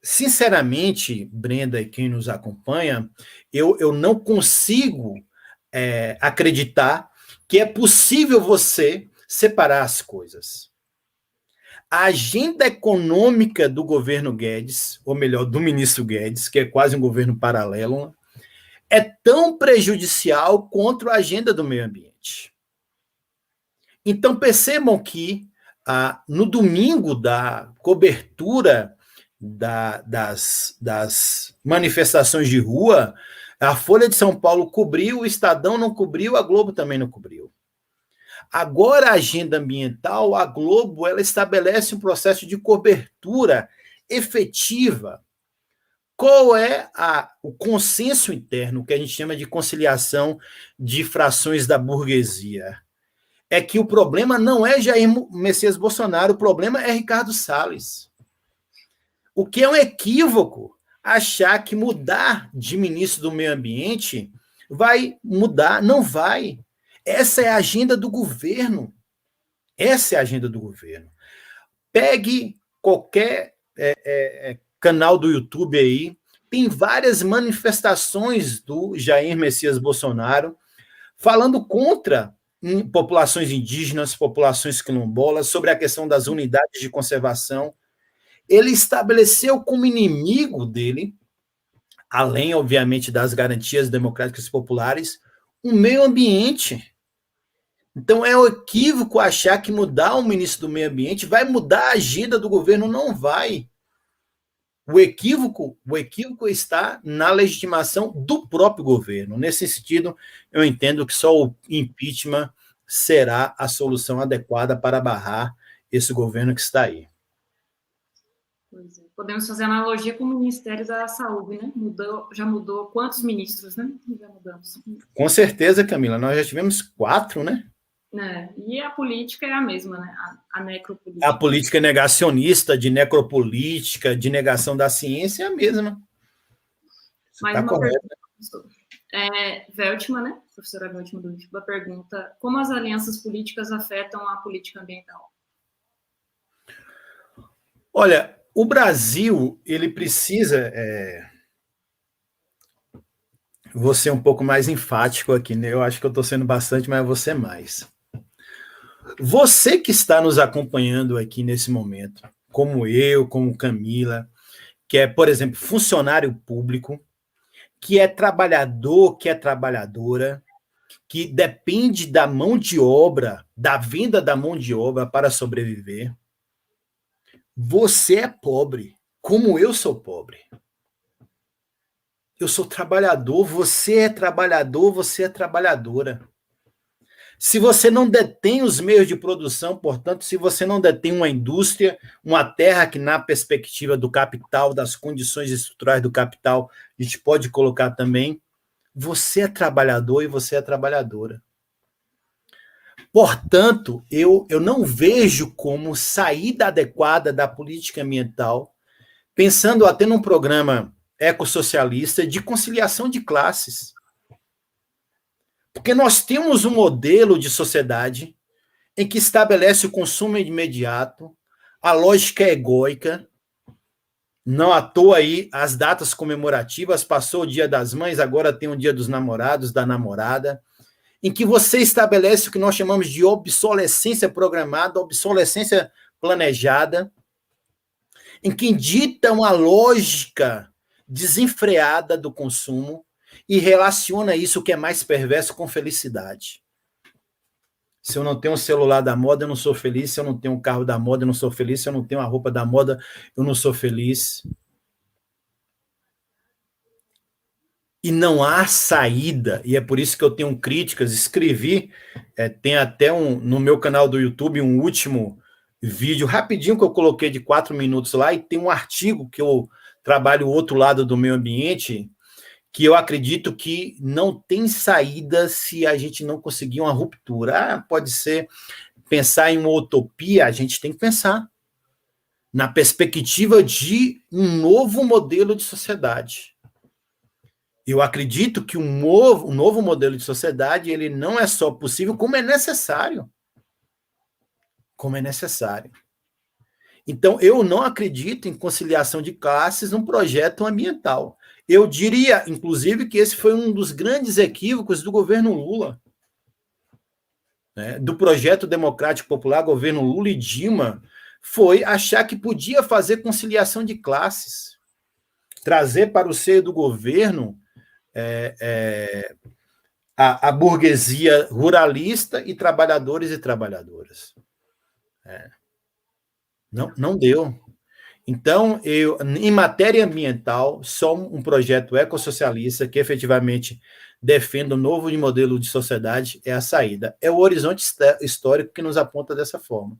Sinceramente, Brenda e quem nos acompanha, eu não consigo acreditar que é possível você separar as coisas. A agenda econômica do governo Guedes, ou melhor, do ministro Guedes, que é quase um governo paralelo, é tão prejudicial quanto a agenda do meio ambiente. Então, percebam que no domingo da cobertura das manifestações de rua, a Folha de São Paulo cobriu, o Estadão não cobriu, a Globo também não cobriu. Agora, a agenda ambiental, a Globo, ela estabelece um processo de cobertura efetiva. Qual é o consenso interno, que a gente chama de conciliação de frações da burguesia? É que o problema não é Jair Messias Bolsonaro, o problema é Ricardo Salles. O que é um equívoco achar que mudar de ministro do meio ambiente vai mudar. Não vai. Essa é a agenda do governo. Essa é a agenda do governo. Pegue qualquer canal do YouTube aí, tem várias manifestações do Jair Messias Bolsonaro falando contra populações indígenas, populações quilombolas, sobre a questão das unidades de conservação. Ele estabeleceu como inimigo dele, além, obviamente, das garantias democráticas e populares, o meio ambiente. Então, é um equívoco achar que mudar o ministro do meio ambiente vai mudar a agenda do governo. Não vai. O equívoco está na legitimação do próprio governo. Nesse sentido, eu entendo que só o impeachment será a solução adequada para barrar esse governo que está aí. Pois é. Podemos fazer analogia com o Ministério da Saúde, né? Já mudou quantos ministros, né? Já mudamos. Com certeza, Camila. Nós já tivemos 4, né? E a política é a mesma, né? A necropolítica. A política negacionista, de necropolítica, de negação da ciência é a mesma. Mais uma pergunta, professor. Veltman, né? Professora Veltman do IFBA pergunta: como as alianças políticas afetam a política ambiental? Olha, o Brasil, ele precisa... Vou ser um pouco mais enfático aqui, né? Eu acho que eu estou sendo bastante, mas vou ser mais. você que está nos acompanhando aqui nesse momento, como eu, como Camila, que é, por exemplo, funcionário público, que é trabalhador, que é trabalhadora, que depende da mão de obra, da venda da mão de obra para sobreviver, você é pobre, como eu sou pobre. Eu sou trabalhador, você é trabalhador, você é trabalhadora. Se você não detém os meios de produção, portanto, se você não detém uma indústria, uma terra que, na perspectiva do capital, das condições estruturais do capital, a gente pode colocar também, você é trabalhador e você é trabalhadora. Portanto, eu não vejo como saída adequada da política ambiental, pensando até num programa ecossocialista de conciliação de classes. Porque nós temos um modelo de sociedade em que estabelece o consumo imediato, a lógica é egóica, não à toa aí as datas comemorativas, passou o Dia das Mães, agora tem o Dia dos Namorados, da namorada, em que você estabelece o que nós chamamos de obsolescência programada, obsolescência planejada, em que dita uma lógica desenfreada do consumo e relaciona isso, que é mais perverso, com felicidade. Se eu não tenho um celular da moda, eu não sou feliz. Se eu não tenho um carro da moda, eu não sou feliz. Se eu não tenho uma roupa da moda, eu não sou feliz. E não há saída, e é por isso que eu tenho críticas, escrevi, tem até no meu canal do YouTube um último vídeo, rapidinho, que eu coloquei de 4 minutos lá, e tem um artigo que eu trabalho o outro lado do meio ambiente, que eu acredito que não tem saída se a gente não conseguir uma ruptura. Pode ser pensar em uma utopia, a gente tem que pensar na perspectiva de um novo modelo de sociedade. Eu acredito que um novo modelo de sociedade, ele não é só possível, como é necessário. Como é necessário. Então, eu não acredito em conciliação de classes num projeto ambiental. Eu diria, inclusive, que esse foi um dos grandes equívocos do governo Lula, né? Do projeto democrático popular, governo Lula e Dilma, foi achar que podia fazer conciliação de classes, trazer para o seio do governo a burguesia ruralista e trabalhadores e trabalhadoras. Não deu. Então, em matéria ambiental, só um projeto ecossocialista que efetivamente defenda um novo modelo de sociedade é a saída. É o horizonte histórico que nos aponta dessa forma.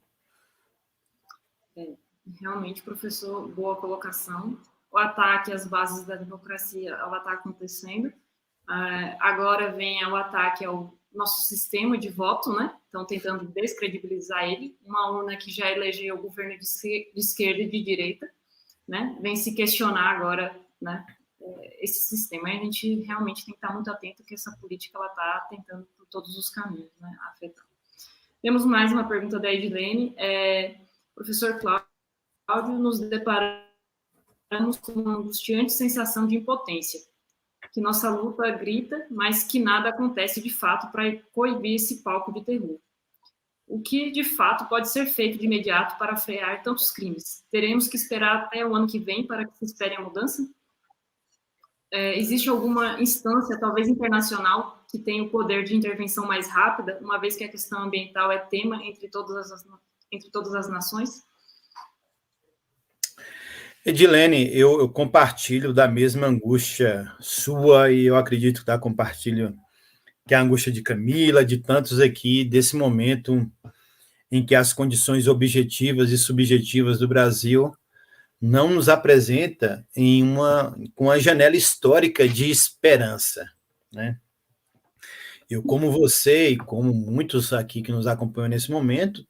Realmente, professor, boa colocação. O ataque às bases da democracia, ela está acontecendo. Agora vem o ataque ao nosso sistema de voto, né? Estão tentando descredibilizar ele. Uma urna que já elegeu o governo de esquerda e de direita, né? Vem se questionar agora, né, esse sistema. E a gente realmente tem que estar muito atento que essa política ela está tentando por todos os caminhos, né, afetar. Temos mais uma pergunta da Edilene. Professor Cláudio, nos deparamos com uma angustiante sensação de impotência, que nossa luta grita, mas que nada acontece de fato para coibir esse palco de terror. O que, de fato, pode ser feito de imediato para frear tantos crimes? Teremos que esperar até o ano que vem para que se espere a mudança? Existe alguma instância, talvez internacional, que tenha o poder de intervenção mais rápida, uma vez que a questão ambiental é tema entre todas as nações? Edilene, eu compartilho da mesma angústia sua e eu acredito que compartilho que a angústia de Camila, de tantos aqui, desse momento em que as condições objetivas e subjetivas do Brasil não nos apresenta com uma janela histórica de esperança, né? Eu, como você e como muitos aqui que nos acompanham nesse momento,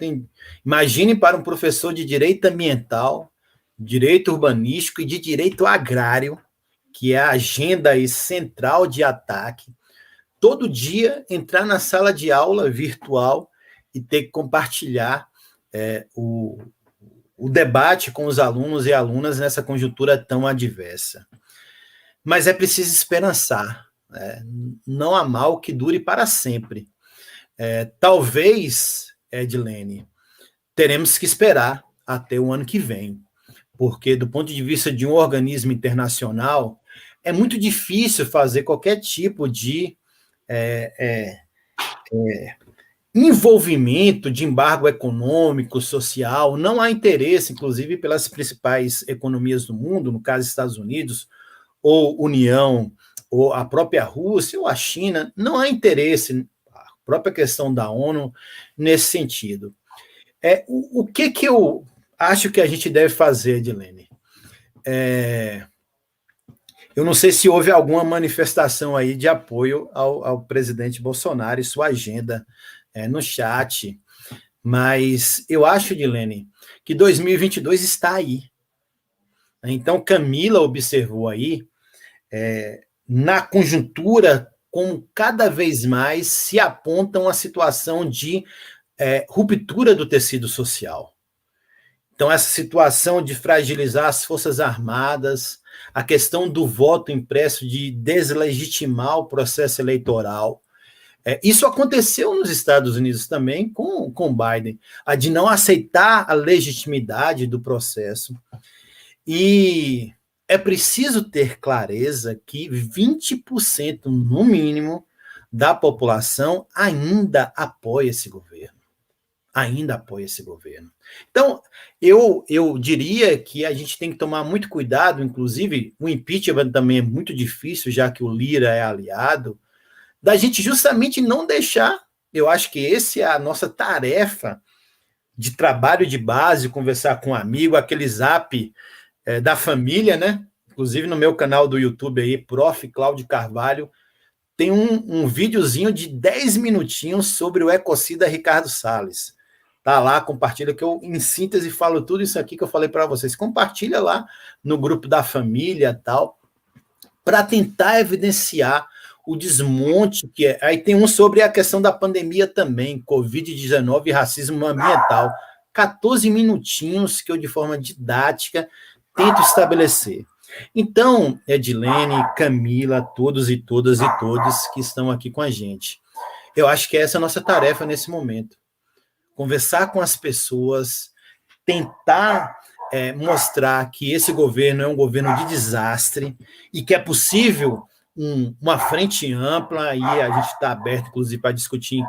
imagine para um professor de direito ambiental, direito urbanístico e de direito agrário, que é a agenda aí central de ataque, todo dia entrar na sala de aula virtual e ter que compartilhar o debate com os alunos e alunas nessa conjuntura tão adversa. Mas é preciso esperançar. Não há mal que dure para sempre. Talvez Edilene, teremos que esperar até o ano que vem, porque do ponto de vista de um organismo internacional, é muito difícil fazer qualquer tipo de envolvimento de embargo econômico, social. Não há interesse, inclusive, pelas principais economias do mundo, no caso Estados Unidos, ou União, ou a própria Rússia, ou a China, não há interesse, a própria questão da ONU, nesse sentido. O que eu acho que a gente deve fazer, Edilene? Eu não sei se houve alguma manifestação aí de apoio ao presidente Bolsonaro e sua agenda no chat, mas eu acho, Edilene, que 2022 está aí. Então, Camila observou aí, na conjuntura, como cada vez mais se aponta uma situação de ruptura do tecido social. Então, essa situação de fragilizar as Forças Armadas, a questão do voto impresso, de deslegitimar o processo eleitoral. Isso aconteceu nos Estados Unidos também com Biden, a de não aceitar a legitimidade do processo. E é preciso ter clareza que 20%, no mínimo, da população ainda apoia esse governo. Então, eu diria que a gente tem que tomar muito cuidado, inclusive o impeachment também é muito difícil, já que o Lira é aliado, da gente justamente não deixar, eu acho que essa é a nossa tarefa de trabalho de base, conversar com um amigo, aquele zap da família, né? Inclusive no meu canal do YouTube aí, Prof. Cláudio Carvalho, tem um videozinho de 10 minutinhos sobre o ecocida Ricardo Salles. Tá lá, compartilha, que eu, em síntese, falo tudo isso aqui que eu falei para vocês. Compartilha lá no grupo da família e tal, para tentar evidenciar o desmonte que é. Aí tem um sobre a questão da pandemia também, Covid-19 e racismo ambiental. 14 minutinhos que eu, de forma didática, tento estabelecer. Então, Edilene, Camila, todos e todas e todos que estão aqui com a gente, eu acho que essa é a nossa tarefa nesse momento. Conversar com as pessoas, tentar mostrar que esse governo é um governo de desastre e que é possível uma frente ampla, e a gente está aberto, inclusive, para discutir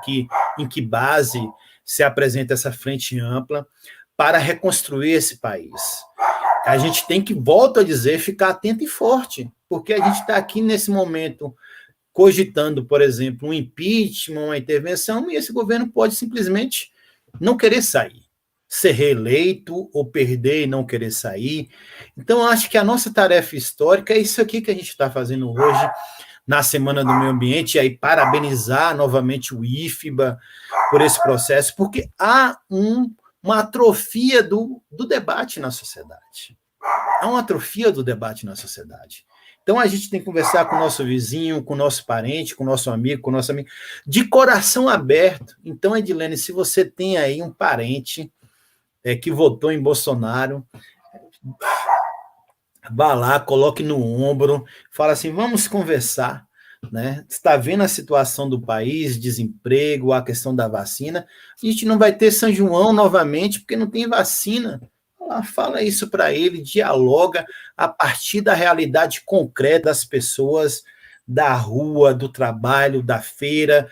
em que base se apresenta essa frente ampla para reconstruir esse país. A gente tem que, volto a dizer, ficar atento e forte, porque a gente está aqui nesse momento cogitando, por exemplo, um impeachment, uma intervenção, e esse governo pode simplesmente não querer sair, ser reeleito ou perder e não querer sair. Então, acho que a nossa tarefa histórica é isso aqui que a gente está fazendo hoje, na Semana do Meio Ambiente, e aí parabenizar novamente o IFBA por esse processo, porque há uma atrofia do debate na sociedade. Há uma atrofia do debate na sociedade. Então, a gente tem que conversar com o nosso vizinho, com o nosso parente, com o nosso amigo, de coração aberto. Então, Edilene, se você tem aí um parente que votou em Bolsonaro, vá lá, coloque no ombro, fala assim, vamos conversar, né? Está vendo a situação do país, desemprego, a questão da vacina, a gente não vai ter São João novamente, porque não tem vacina. Fala isso para ele, dialoga a partir da realidade concreta das pessoas, da rua, do trabalho, da feira,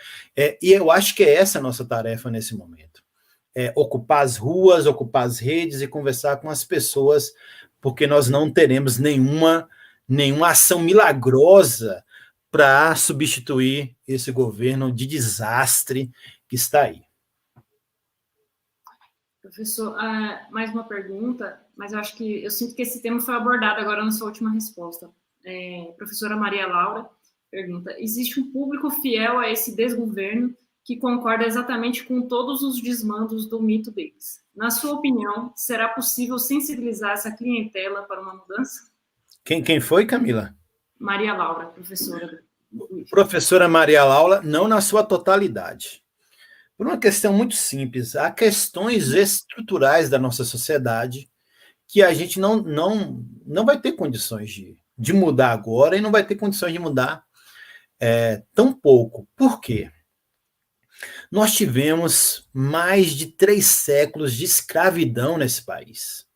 e eu acho que é essa a nossa tarefa nesse momento. Ocupar as ruas, ocupar as redes e conversar com as pessoas, porque nós não teremos nenhuma ação milagrosa para substituir esse governo de desastre que está aí. Professor, mais uma pergunta, mas eu sinto que esse tema foi abordado agora na sua última resposta. Professora Maria Laura pergunta, existe um público fiel a esse desgoverno que concorda exatamente com todos os desmandos do mito deles. Na sua opinião, será possível sensibilizar essa clientela para uma mudança? Quem foi, Camila? Maria Laura, professora. Professora Maria Laura, não na sua totalidade. Por uma questão muito simples, há questões estruturais da nossa sociedade que a gente não vai ter condições de mudar agora e não vai ter condições de mudar tão pouco. Por quê? Nós tivemos mais de 3 séculos de escravidão nesse país.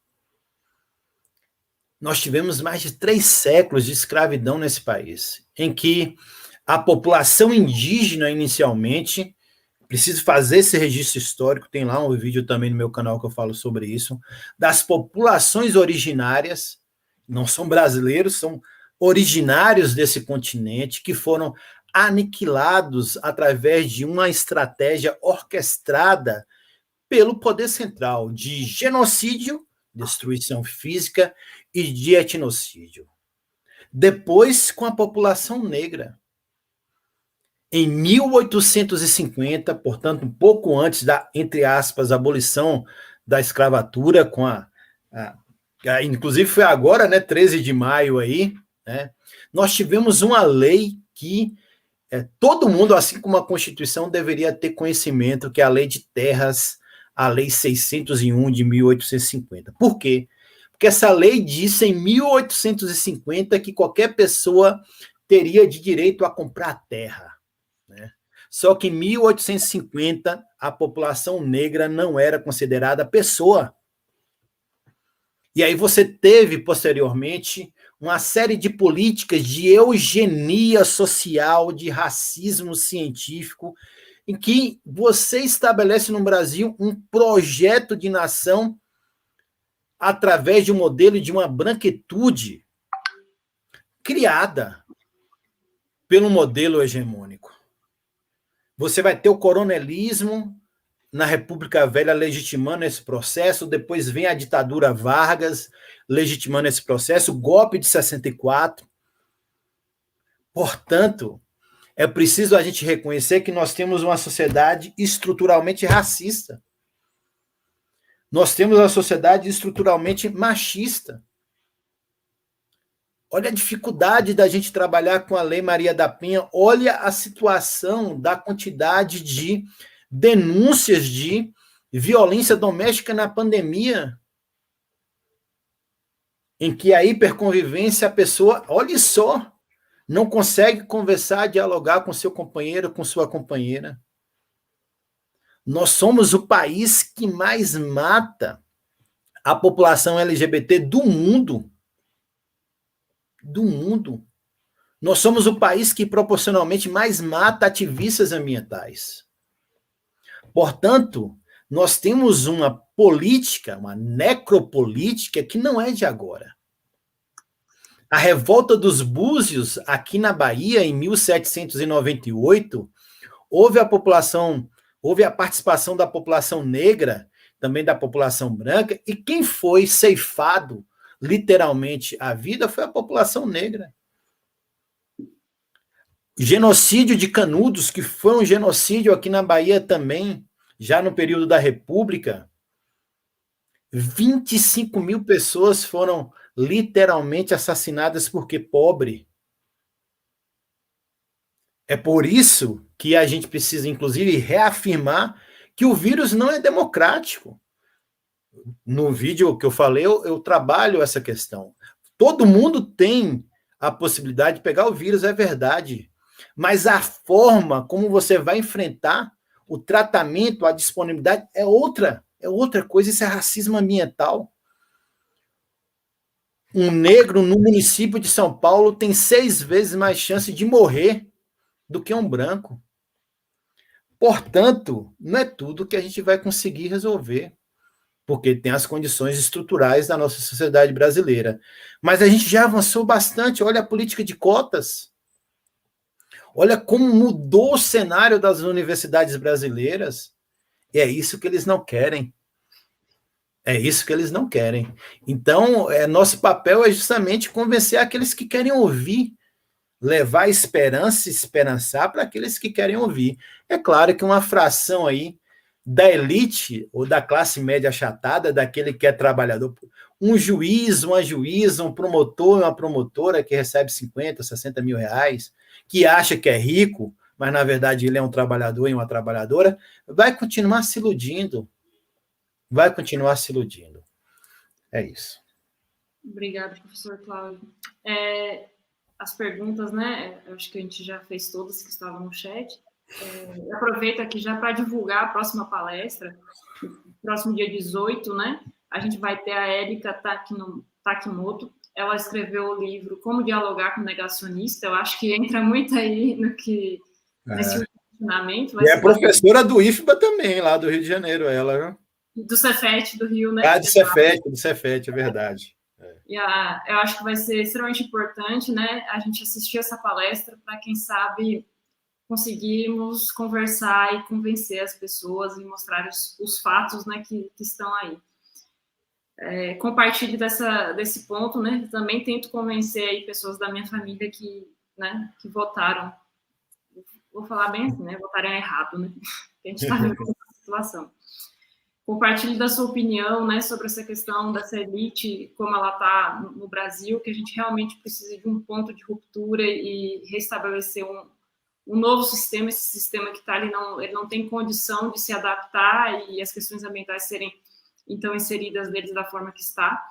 Nós tivemos mais de 3 séculos de escravidão nesse país, em que a população indígena, inicialmente, preciso fazer esse registro histórico, tem lá um vídeo também no meu canal que eu falo sobre isso, das populações originárias, não são brasileiros, são originários desse continente, que foram aniquilados através de uma estratégia orquestrada pelo poder central de genocídio, destruição física e de etnocídio. Depois, com a população negra. Em 1850, portanto, um pouco antes da, entre aspas, abolição da escravatura, com inclusive foi agora, né, 13 de maio aí, né, nós tivemos uma lei que todo mundo, assim como a Constituição, deveria ter conhecimento, que é a Lei de Terras, a Lei 601 de 1850. Por quê? Porque essa lei disse em 1850 que qualquer pessoa teria de direito a comprar terra. Né? Só que em 1850 a população negra não era considerada pessoa. E aí você teve, posteriormente, uma série de políticas de eugenia social, de racismo científico, em que você estabelece no Brasil um projeto de nação através de um modelo de uma branquitude criada pelo modelo hegemônico. Você vai ter o coronelismo na República Velha legitimando esse processo, depois vem a ditadura Vargas legitimando esse processo, o golpe de 64. Portanto, é preciso a gente reconhecer que nós temos uma sociedade estruturalmente racista. Nós temos uma sociedade estruturalmente machista. Olha a dificuldade da gente trabalhar com a Lei Maria da Penha, olha a situação da quantidade de denúncias de violência doméstica na pandemia, em que a hiperconvivência, a pessoa, olha só, não consegue conversar, dialogar com seu companheiro, com sua companheira. Nós somos o país que mais mata a população LGBT do mundo. Do mundo. Nós somos o país que proporcionalmente mais mata ativistas ambientais. Portanto, nós temos uma política, uma necropolítica que não é de agora. A revolta dos Búzios, aqui na Bahia, em 1798, houve a participação da população negra, também da população branca, e quem foi ceifado, literalmente, a vida foi a população negra. Genocídio de Canudos, que foi um genocídio aqui na Bahia também, já no período da República. 25 mil pessoas foram literalmente assassinadas porque pobre. É por isso que a gente precisa, inclusive, reafirmar que o vírus não é democrático. No vídeo que eu falei, eu trabalho essa questão. Todo mundo tem a possibilidade de pegar o vírus, é verdade. Mas a forma como você vai enfrentar o tratamento, a disponibilidade, é outra coisa. Isso é racismo ambiental. Um negro no município de São Paulo tem 6 vezes mais chance de morrer do que um branco. Portanto, não é tudo que a gente vai conseguir resolver, porque tem as condições estruturais da nossa sociedade brasileira. Mas a gente já avançou bastante. Olha a política de cotas. Olha como mudou o cenário das universidades brasileiras. E é isso que eles não querem. É isso que eles não querem. Então, nosso papel é justamente convencer aqueles que querem ouvir, levar esperança e esperançar para aqueles que querem ouvir. É claro que uma fração aí da elite ou da classe média achatada, daquele que é trabalhador, um juiz, uma juíza, um promotor, uma promotora que recebe 50, 60 mil reais, que acha que é rico, mas na verdade ele é um trabalhador e uma trabalhadora, vai continuar se iludindo. Vai continuar se iludindo. É isso. Obrigada, professor Cláudio. As perguntas, né? Eu acho que a gente já fez todas que estavam no chat. Aproveito aqui já para divulgar a próxima palestra, próximo dia 18, né? A gente vai ter a Érica Takimoto. Ela escreveu o livro Como Dialogar com o Negacionista. Eu acho que entra muito aí no que nesse funcionamento. E é professora do IFBA também, lá do Rio de Janeiro, ela. Do Cefet do Rio, né? Do Cefet, é verdade. E eu acho que vai ser extremamente importante, né? A gente assistir essa palestra para, quem sabe, conseguirmos conversar e convencer as pessoas e mostrar os fatos, né, que estão aí. Compartilhe desse ponto, né? Também tento convencer aí pessoas da minha família que votaram, vou falar bem assim, né? Votaram errado, né? A gente está vendo essa situação. Compartilhe da sua opinião, né, sobre essa questão dessa elite, como ela está no Brasil, que a gente realmente precisa de um ponto de ruptura e restabelecer um novo sistema. Esse sistema que está ali, ele não tem condição de se adaptar e as questões ambientais serem, então, inseridas deles da forma que está.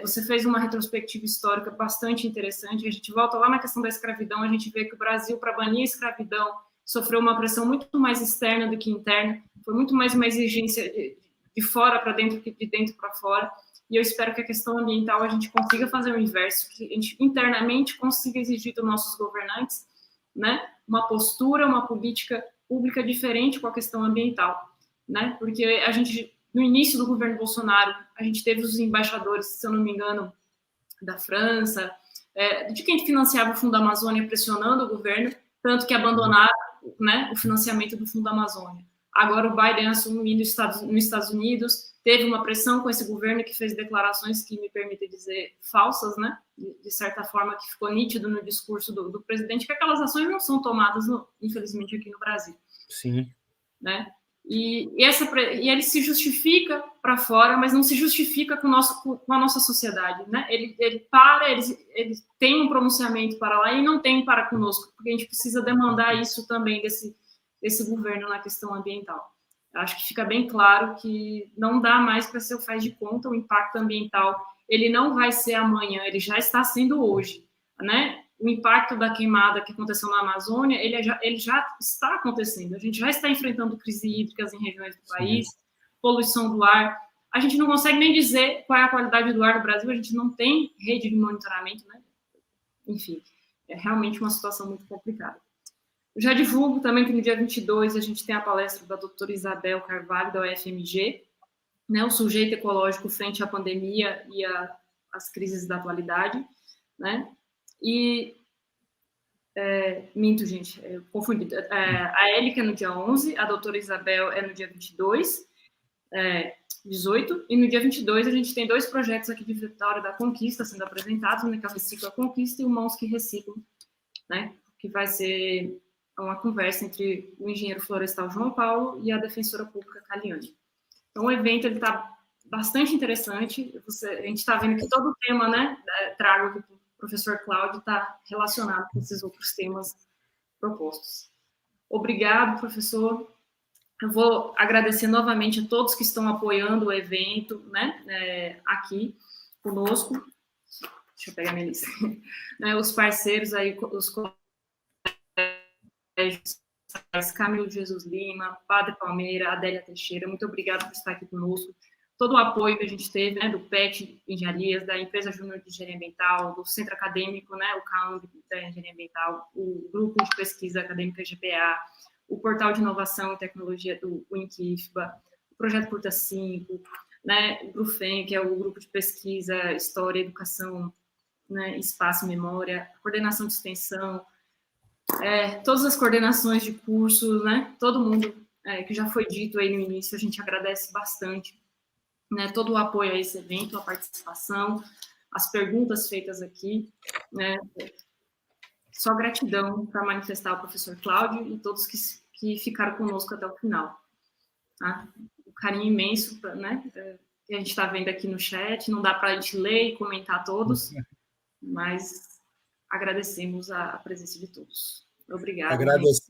Você fez uma retrospectiva histórica bastante interessante. A gente volta lá na questão da escravidão, a gente vê que o Brasil, para banir a escravidão, sofreu uma pressão muito mais externa do que interna, foi muito mais uma exigência de fora para dentro que de dentro para fora, e eu espero que a questão ambiental a gente consiga fazer o inverso, que a gente internamente consiga exigir dos nossos governantes, né, uma postura, uma política pública diferente com a questão ambiental, né, porque a gente, no início do governo Bolsonaro, a gente teve os embaixadores, se eu não me engano, da França, de quem financiava o Fundo Amazônia pressionando o governo, tanto que abandonaram, né, o financiamento do Fundo Amazônia. Agora o Biden assumiu nos Estados Unidos, teve uma pressão com esse governo que fez declarações que me permitem dizer falsas, né, de certa forma, que ficou nítido no discurso do presidente, que aquelas ações não são tomadas, infelizmente, aqui no Brasil. Sim. Né? E ele se justifica para fora, mas não se justifica com a nossa sociedade, né? Ele tem um pronunciamento para lá e não tem para conosco, porque a gente precisa demandar isso também desse governo na questão ambiental. Eu acho que fica bem claro que não dá mais para ser o faz de conta. O impacto ambiental, ele não vai ser amanhã, ele já está sendo hoje, né? O impacto da queimada que aconteceu na Amazônia, ele já está acontecendo. A gente já está enfrentando crises hídricas em regiões do país, poluição do ar. A gente não consegue nem dizer qual é a qualidade do ar no Brasil, a gente não tem rede de monitoramento, né? Enfim, é realmente uma situação muito complicada. Eu já divulgo também que no dia 22 a gente tem a palestra da doutora Isabel Carvalho, da UFMG, né, o sujeito ecológico frente à pandemia e às crises da atualidade, né? E, minto, gente, eu confundi. A Élica é no dia 11, a doutora Isabel é no dia 22, 18, e no dia 22 a gente tem 2 projetos aqui de Vitória da Conquista sendo apresentados, né, que é o Recicla a Conquista e o Mãos que Reciclam, né, que vai ser uma conversa entre o engenheiro florestal João Paulo e a defensora pública Caliane. Então, o evento está bastante interessante, a gente está vendo que todo o tema, né, trago aqui para o professor Cláudio, está relacionado com esses outros temas propostos. Obrigado, professor. Eu vou agradecer novamente a todos que estão apoiando o evento, né, aqui conosco. Deixa eu pegar minha lista. Os parceiros aí, os colégios, Camilo Jesus Lima, Padre Palmeira, Adélia Teixeira, muito obrigado por estar aqui conosco. Todo o apoio que a gente teve, né, do PET Engenharias, da Empresa Júnior de Engenharia Ambiental, do Centro Acadêmico, né, o CAAMB da Engenharia Ambiental, o Grupo de Pesquisa Acadêmica GPA, o Portal de Inovação e Tecnologia do INCIFBA, o Projeto Curta 5, né, o GRUFEM, que é o Grupo de Pesquisa, História, Educação, né, Espaço e Memória, a Coordenação de Extensão, todas as coordenações de cursos, né, todo mundo que já foi dito aí no início, a gente agradece bastante, né, todo o apoio a esse evento, a participação, as perguntas feitas aqui, né, só gratidão para manifestar ao professor Cláudio e todos que ficaram conosco até o final. Tá? Um carinho imenso, né, que a gente está vendo aqui no chat, não dá para a gente ler e comentar todos, mas agradecemos a presença de todos. Obrigada.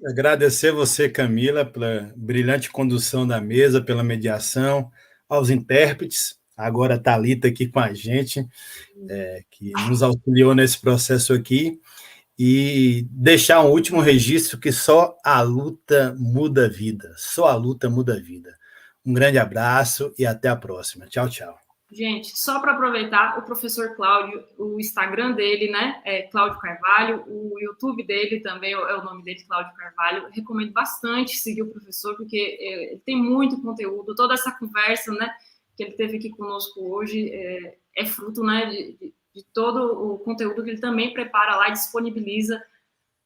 Agradecer você, Camila, pela brilhante condução da mesa, pela mediação, aos intérpretes, agora a Thalita aqui com a gente, que nos auxiliou nesse processo aqui, e deixar um último registro que só a luta muda a vida. Só a luta muda a vida. Um grande abraço e até a próxima. Tchau, tchau. Gente, só para aproveitar, o professor Cláudio, o Instagram dele, né, é Cláudio Carvalho, o YouTube dele também é o nome dele, Cláudio Carvalho. Eu recomendo bastante seguir o professor, porque ele tem muito conteúdo, toda essa conversa, né, que ele teve aqui conosco hoje é fruto, né, de todo o conteúdo que ele também prepara lá e disponibiliza.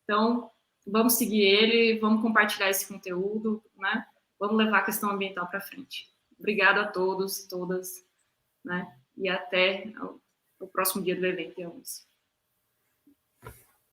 Então, vamos seguir ele, vamos compartilhar esse conteúdo, né, vamos levar a questão ambiental para frente. Obrigada a todos, todas, né? E até o próximo dia do evento, dia 11.